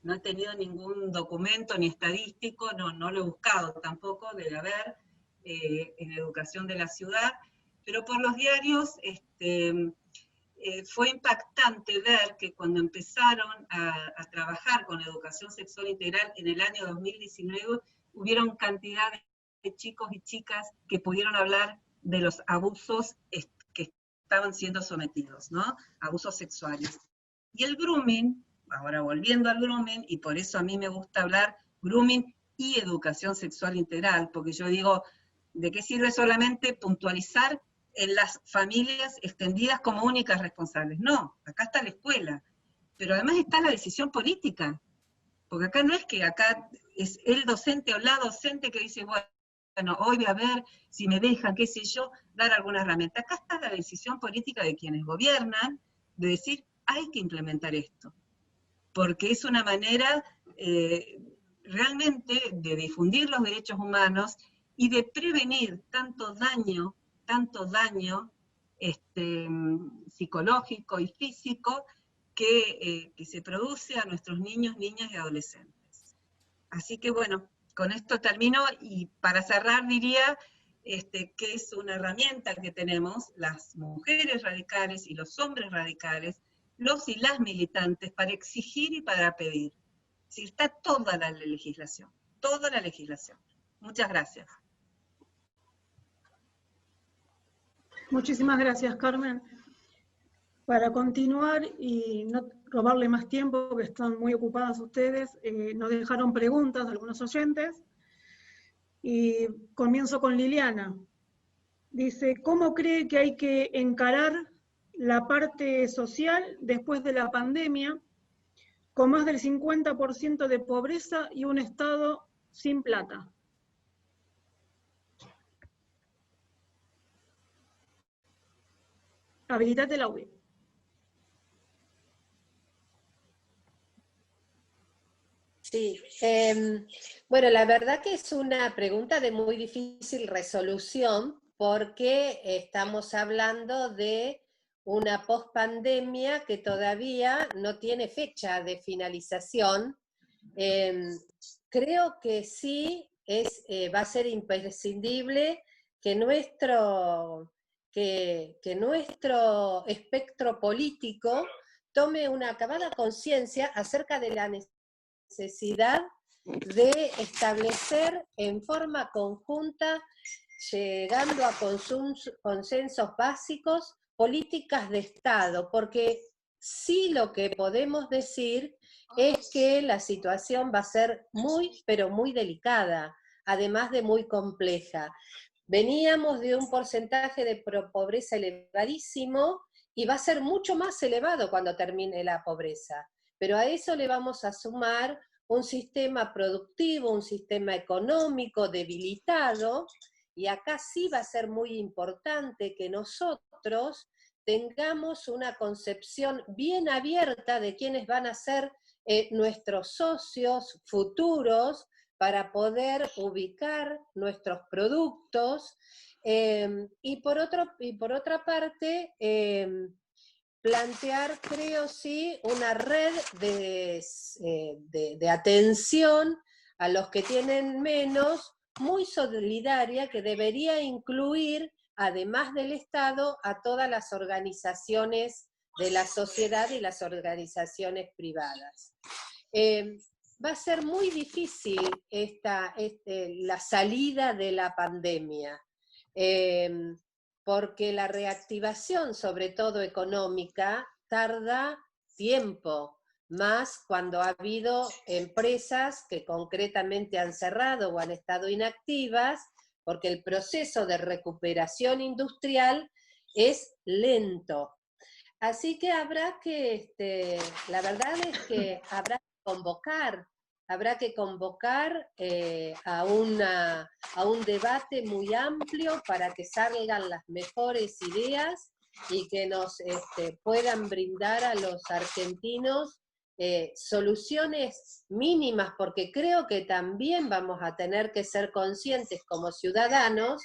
Speaker 5: he tenido ningún documento ni estadístico, no lo he buscado tampoco, debe haber en educación de la ciudad, pero por los diarios fue impactante ver que cuando empezaron a trabajar con educación sexual integral en el año 2019, hubieron cantidad de chicos y chicas que pudieron hablar de los abusos que estaban siendo sometidos, ¿no? Abusos sexuales. Y el grooming, ahora volviendo al grooming, y por eso a mí me gusta hablar grooming y educación sexual integral, porque yo digo, ¿de qué sirve solamente puntualizar en las familias extendidas como únicas responsables? No, acá está la escuela, pero además está la decisión política, porque acá no es que acá es el docente o la docente que dice, bueno, hoy voy a ver si me dejan, qué sé yo, dar alguna herramienta. Acá está la decisión política de quienes gobiernan, de decir, hay que implementar esto, porque es una manera realmente de difundir los derechos humanos y de prevenir tanto daño psicológico y físico que se produce a nuestros niños, niñas y adolescentes. Así que bueno, con esto termino, y para cerrar diría que es una herramienta que tenemos las mujeres radicales y los hombres radicales, los y las militantes, para exigir y para pedir. Sí, está toda la legislación, toda la legislación. Muchas gracias.
Speaker 1: Muchísimas gracias, Carmen. Para continuar y no robarle más tiempo, porque están muy ocupadas ustedes, nos dejaron preguntas de algunos oyentes, y comienzo con Liliana. Dice, ¿cómo cree que hay que encarar la parte social después de la pandemia, con más del 50% de pobreza y un Estado sin plata? Habilitate el audio.
Speaker 4: Sí, bueno, la verdad que es una pregunta de muy difícil resolución, porque estamos hablando de una pospandemia que todavía no tiene fecha de finalización. Creo que sí va a ser imprescindible que nuestro espectro político tome una acabada conciencia acerca de la necesidad de establecer en forma conjunta, llegando a consensos básicos, políticas de Estado, porque sí lo que podemos decir es que la situación va a ser muy, pero muy delicada, además de muy compleja. Veníamos de un porcentaje de pobreza elevadísimo, y va a ser mucho más elevado cuando termine la pobreza. Pero a eso le vamos a sumar un sistema productivo, un sistema económico debilitado, y acá sí va a ser muy importante que nosotros tengamos una concepción bien abierta de quiénes van a ser nuestros socios futuros, para poder ubicar nuestros productos, y por otra parte, plantear, creo sí, una red de atención a los que tienen menos, muy solidaria que debería incluir, además del Estado, a todas las organizaciones de la sociedad y las organizaciones privadas. Va a ser muy difícil la salida de la pandemia, porque la reactivación, sobre todo económica, tarda tiempo, más cuando ha habido empresas que concretamente han cerrado o han estado inactivas, porque el proceso de recuperación industrial es lento. Así que habrá que, la verdad es que habrá que convocar a un debate muy amplio para que salgan las mejores ideas y que nos puedan brindar a los argentinos soluciones mínimas, porque creo que también vamos a tener que ser conscientes como ciudadanos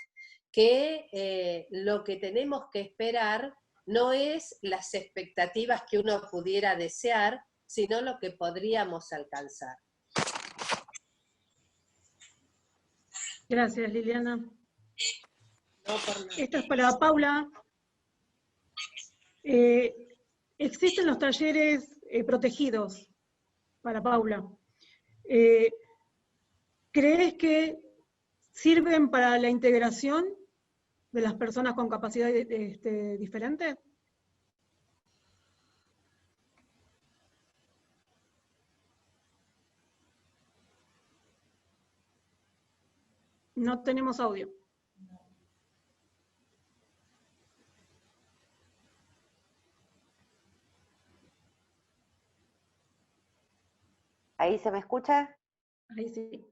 Speaker 4: que lo que tenemos que esperar no es las expectativas que uno pudiera desear, sino lo que podríamos alcanzar.
Speaker 1: Gracias, Liliana.
Speaker 4: No, por nada.
Speaker 1: Esta es para Paula. Existen los talleres protegidos para Paula. ¿Crees que sirven para la integración de las personas con capacidades diferentes? No tenemos audio.
Speaker 3: ¿Ahí se me escucha?
Speaker 1: Ahí sí.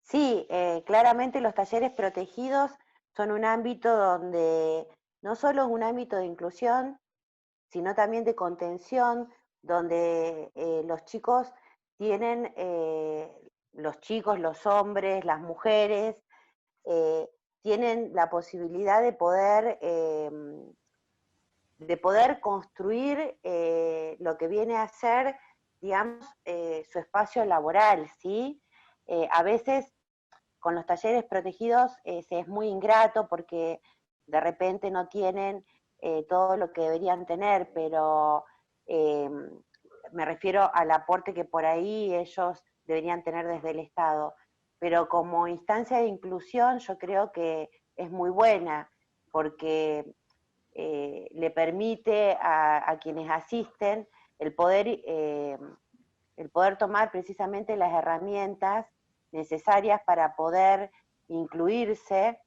Speaker 3: Sí, claramente los talleres protegidos son un ámbito donde no solo es un ámbito de inclusión, sino también de contención, donde los chicos tienen, los hombres, las mujeres, tienen la posibilidad de poder construir lo que viene a ser, digamos, su espacio laboral, ¿sí? A veces con los talleres protegidos es muy ingrato porque de repente no tienen todo lo que deberían tener, pero me refiero al aporte que por ahí ellos deberían tener desde el Estado. Pero como instancia de inclusión yo creo que es muy buena, porque le permite a quienes asisten el poder tomar precisamente las herramientas necesarias para poder incluirse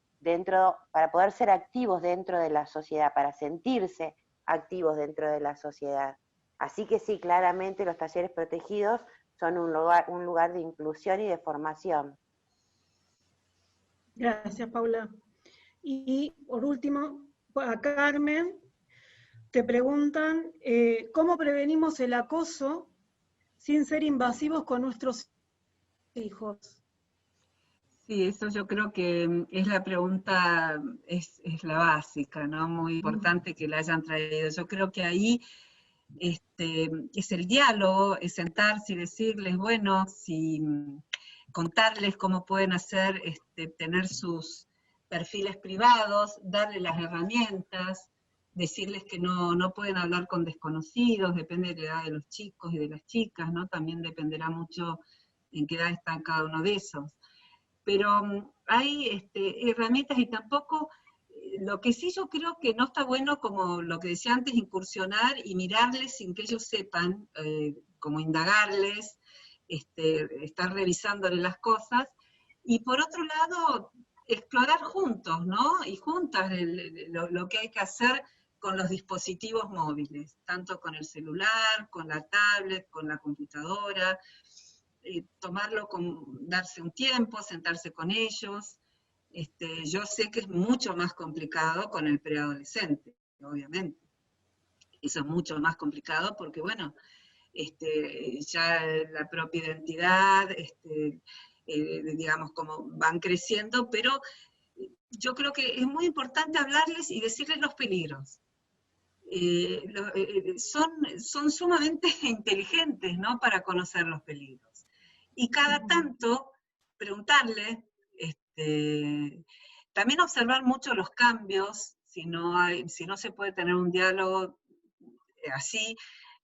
Speaker 3: para poder ser activos dentro de la sociedad, para sentirse activos dentro de la sociedad. Así que sí, claramente los talleres protegidos son un lugar de inclusión y de formación.
Speaker 1: Gracias, Paula. Y por último, a Carmen, te preguntan, ¿cómo prevenimos el acoso sin ser invasivos con nuestros hijos?
Speaker 5: Sí, eso yo creo que es la pregunta, es la básica, ¿no? Muy importante que la hayan traído. Yo creo que ahí es el diálogo, es sentarse y decirles, bueno, contarles cómo pueden hacer, tener sus perfiles privados, darles las herramientas, decirles que no pueden hablar con desconocidos, depende de la edad de los chicos y de las chicas, ¿no? También dependerá mucho en qué edad están cada uno de esos. Pero hay herramientas y tampoco, lo que sí yo creo que no está bueno, como lo que decía antes, incursionar y mirarles sin que ellos sepan, como indagarles, estar revisándoles las cosas, y por otro lado, explorar juntos, ¿no? Y juntas lo que hay que hacer con los dispositivos móviles, tanto con el celular, con la tablet, con la computadora, darse un tiempo, sentarse con ellos. Yo sé que es mucho más complicado con el preadolescente, obviamente. Eso es mucho más complicado porque, bueno, ya la propia identidad, digamos, como van creciendo, pero yo creo que es muy importante hablarles y decirles los peligros. Son sumamente inteligentes, ¿no?, para conocer los peligros. Y cada tanto preguntarle, también observar mucho los cambios, si no se puede tener un diálogo así,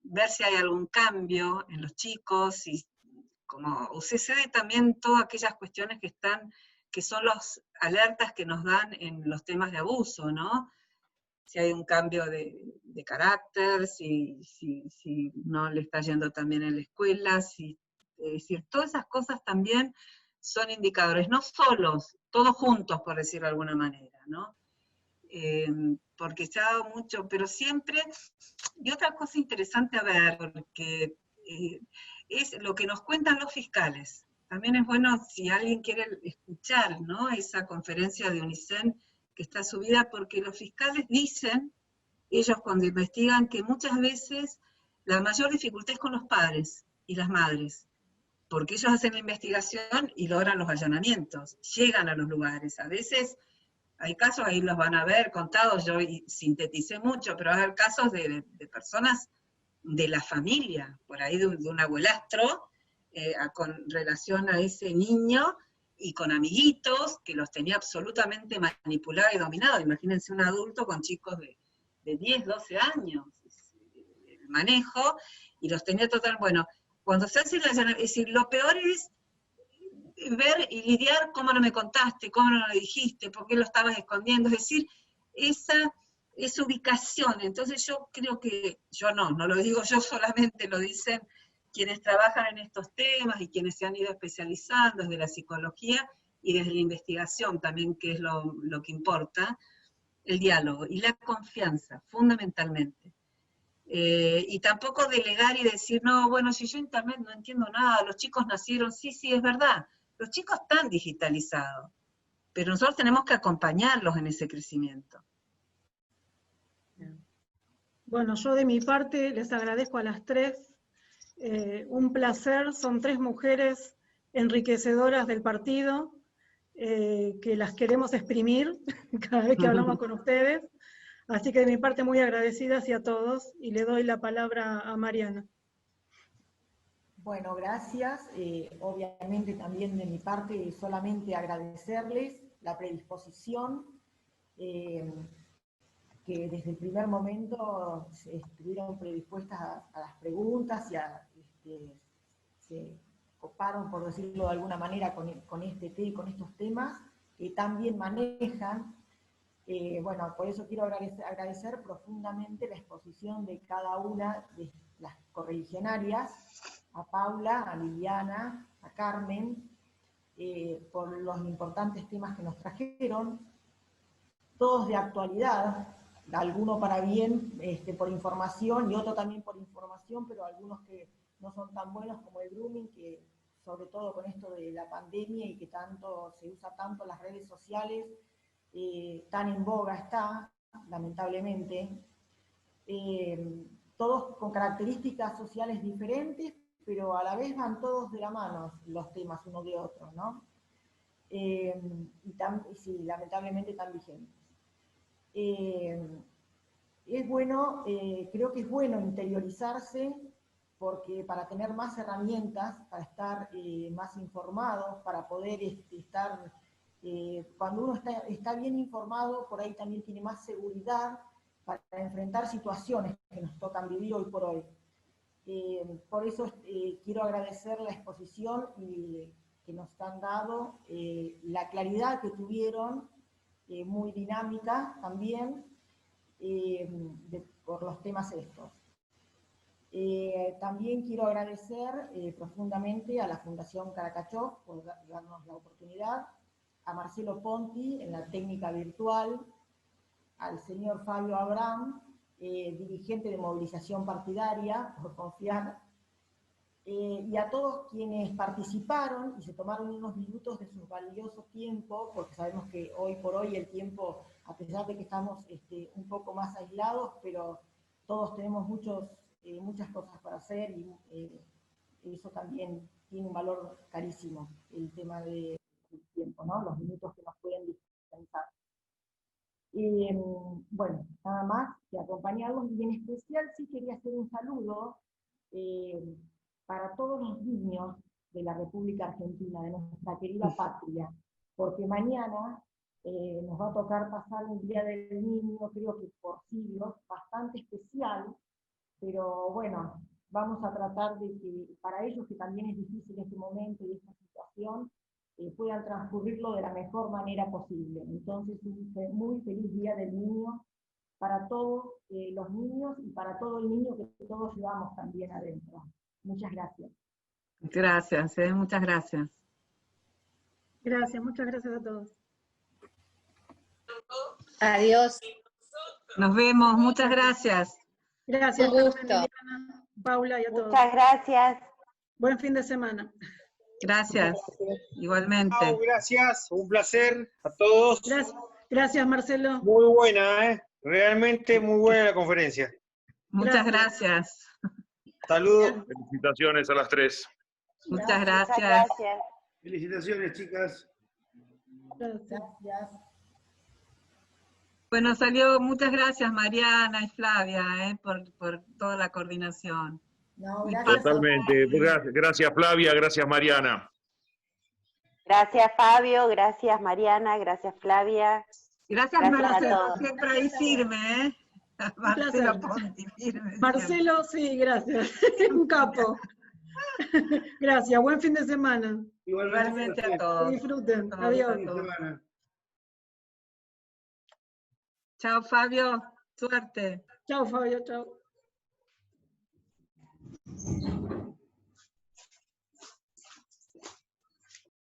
Speaker 5: ver si hay algún cambio en los chicos, y como UCCD también todas aquellas cuestiones que son las alertas que nos dan en los temas de abuso, ¿no? Si hay un cambio de carácter, si no le está yendo tan bien en la escuela, es decir, todas esas cosas también son indicadores, no solos, todos juntos, por decirlo de alguna manera, ¿no? Porque se ha dado mucho, pero siempre, y otra cosa interesante a ver, porque es lo que nos cuentan los fiscales. También es bueno si alguien quiere escuchar, ¿no?, esa conferencia de UNICEN que está subida, porque los fiscales dicen, ellos cuando investigan, que muchas veces la mayor dificultad es con los padres y las madres, porque ellos hacen la investigación y logran los allanamientos, llegan a los lugares. A veces hay casos, ahí los van a ver contados, yo sinteticé mucho, pero va a haber casos de personas de la familia, por ahí de un abuelastro, con relación a ese niño, y con amiguitos, que los tenía absolutamente manipulados y dominados. Imagínense un adulto con chicos de 10, 12 años, el manejo, y los tenía total, bueno, cuando se hace es decir, lo peor es ver y lidiar cómo no me contaste, cómo no lo dijiste, por qué lo estabas escondiendo, es decir, esa ubicación. Entonces yo creo que, yo no lo digo yo solamente, lo dicen quienes trabajan en estos temas y quienes se han ido especializando desde la psicología y desde la investigación también, que es lo que importa, el diálogo y la confianza, fundamentalmente. Y tampoco delegar y decir, no, bueno, si yo internet no entiendo nada, los chicos nacieron, sí, es verdad, los chicos están digitalizados, pero nosotros tenemos que acompañarlos en ese crecimiento.
Speaker 1: Bueno, yo de mi parte les agradezco a las tres. Un placer, son tres mujeres enriquecedoras del partido, que las queremos exprimir cada vez que hablamos con ustedes. Así que de mi parte muy agradecidas y a todos, y le doy la palabra a Mariana.
Speaker 2: Bueno, gracias. Obviamente también de mi parte solamente agradecerles la predisposición, que desde el primer momento estuvieron predispuestas a las preguntas y se coparon, por decirlo de alguna manera, con estos temas que también manejan. Bueno, por eso quiero agradecer profundamente la exposición de cada una de las correligionarias, a Paula, a Liliana, a Carmen, por los importantes temas que nos trajeron, todos de actualidad, alguno para bien por información y otro también por información, pero algunos que no son tan buenos, como el grooming, que sobre todo con esto de la pandemia y que se usa tanto las redes sociales, tan en boga está, lamentablemente, todos con características sociales diferentes, pero a la vez van todos de la mano los temas uno de otro, ¿no? Y sí, lamentablemente tan vigentes. Es bueno, creo que es bueno interiorizarse, porque para tener más herramientas, para estar más informados, para poder estar, cuando uno está bien informado, por ahí también tiene más seguridad para enfrentar situaciones que nos tocan vivir hoy por hoy. Por eso quiero agradecer la exposición que nos han dado, la claridad que tuvieron, muy dinámica también, por los temas estos. También quiero agradecer profundamente a la Fundación Caracachov por darnos la oportunidad, a Marcelo Ponti en la técnica virtual, al señor Fabio Abraham, dirigente de movilización partidaria, por confiar, y a todos quienes participaron y se tomaron unos minutos de su valioso tiempo, porque sabemos que hoy por hoy el tiempo, a pesar de que estamos un poco más aislados, pero todos tenemos muchas cosas para hacer, y eso también tiene un valor carísimo, el tema del tiempo, ¿no? Los minutos que nos pueden dispensar. Bueno, nada más que acompañarlos, y en especial sí quería hacer un saludo para todos los niños de la República Argentina, de nuestra querida patria, porque mañana nos va a tocar pasar un Día del Niño, creo que por siglos, bastante especial, pero bueno, vamos a tratar de que para ellos, que también es difícil este momento y esta situación, puedan transcurrirlo de la mejor manera posible. Entonces, un muy feliz Día del Niño para todos los niños y para todo el niño que todos llevamos también adentro. Muchas gracias.
Speaker 5: Gracias, muchas gracias.
Speaker 1: Gracias, muchas gracias a todos.
Speaker 4: Adiós.
Speaker 5: Nos vemos, muchas gracias.
Speaker 1: Gracias,
Speaker 4: Un gusto.
Speaker 1: Carmen, Liliana, Paula y a todos.
Speaker 3: Muchas gracias.
Speaker 1: Buen fin de semana.
Speaker 5: Gracias, igualmente.
Speaker 6: Chao, gracias, un placer a todos.
Speaker 1: Gracias, Marcelo.
Speaker 6: Muy buena, realmente muy buena la conferencia.
Speaker 5: Muchas gracias.
Speaker 6: Saludos.
Speaker 7: Felicitaciones a las 3.
Speaker 5: Muchas
Speaker 3: Muchas
Speaker 5: gracias.
Speaker 3: gracias.
Speaker 6: Felicitaciones, chicas.
Speaker 1: Gracias.
Speaker 2: Gracias.
Speaker 5: Bueno, muchas gracias Mariana y Flavia por toda la coordinación.
Speaker 2: No,
Speaker 5: Y
Speaker 2: gracias.
Speaker 7: Totalmente. Gracias Flavia, gracias Mariana.
Speaker 3: Gracias Fabio, gracias Mariana, gracias Flavia.
Speaker 5: Gracias,
Speaker 3: Gracias a
Speaker 5: Marcelo,
Speaker 3: todos.
Speaker 5: siempre ahí firme, ¿eh? Marcelo Ponti, firme.
Speaker 1: Marcelo, sí, gracias. Un capo. Gracias, buen fin de semana.
Speaker 5: Igualmente a todos.
Speaker 1: Disfruten.
Speaker 5: Todos,
Speaker 1: Adiós.
Speaker 5: a todos. Chao, Fabio. Suerte.
Speaker 1: Chao, Fabio, chao.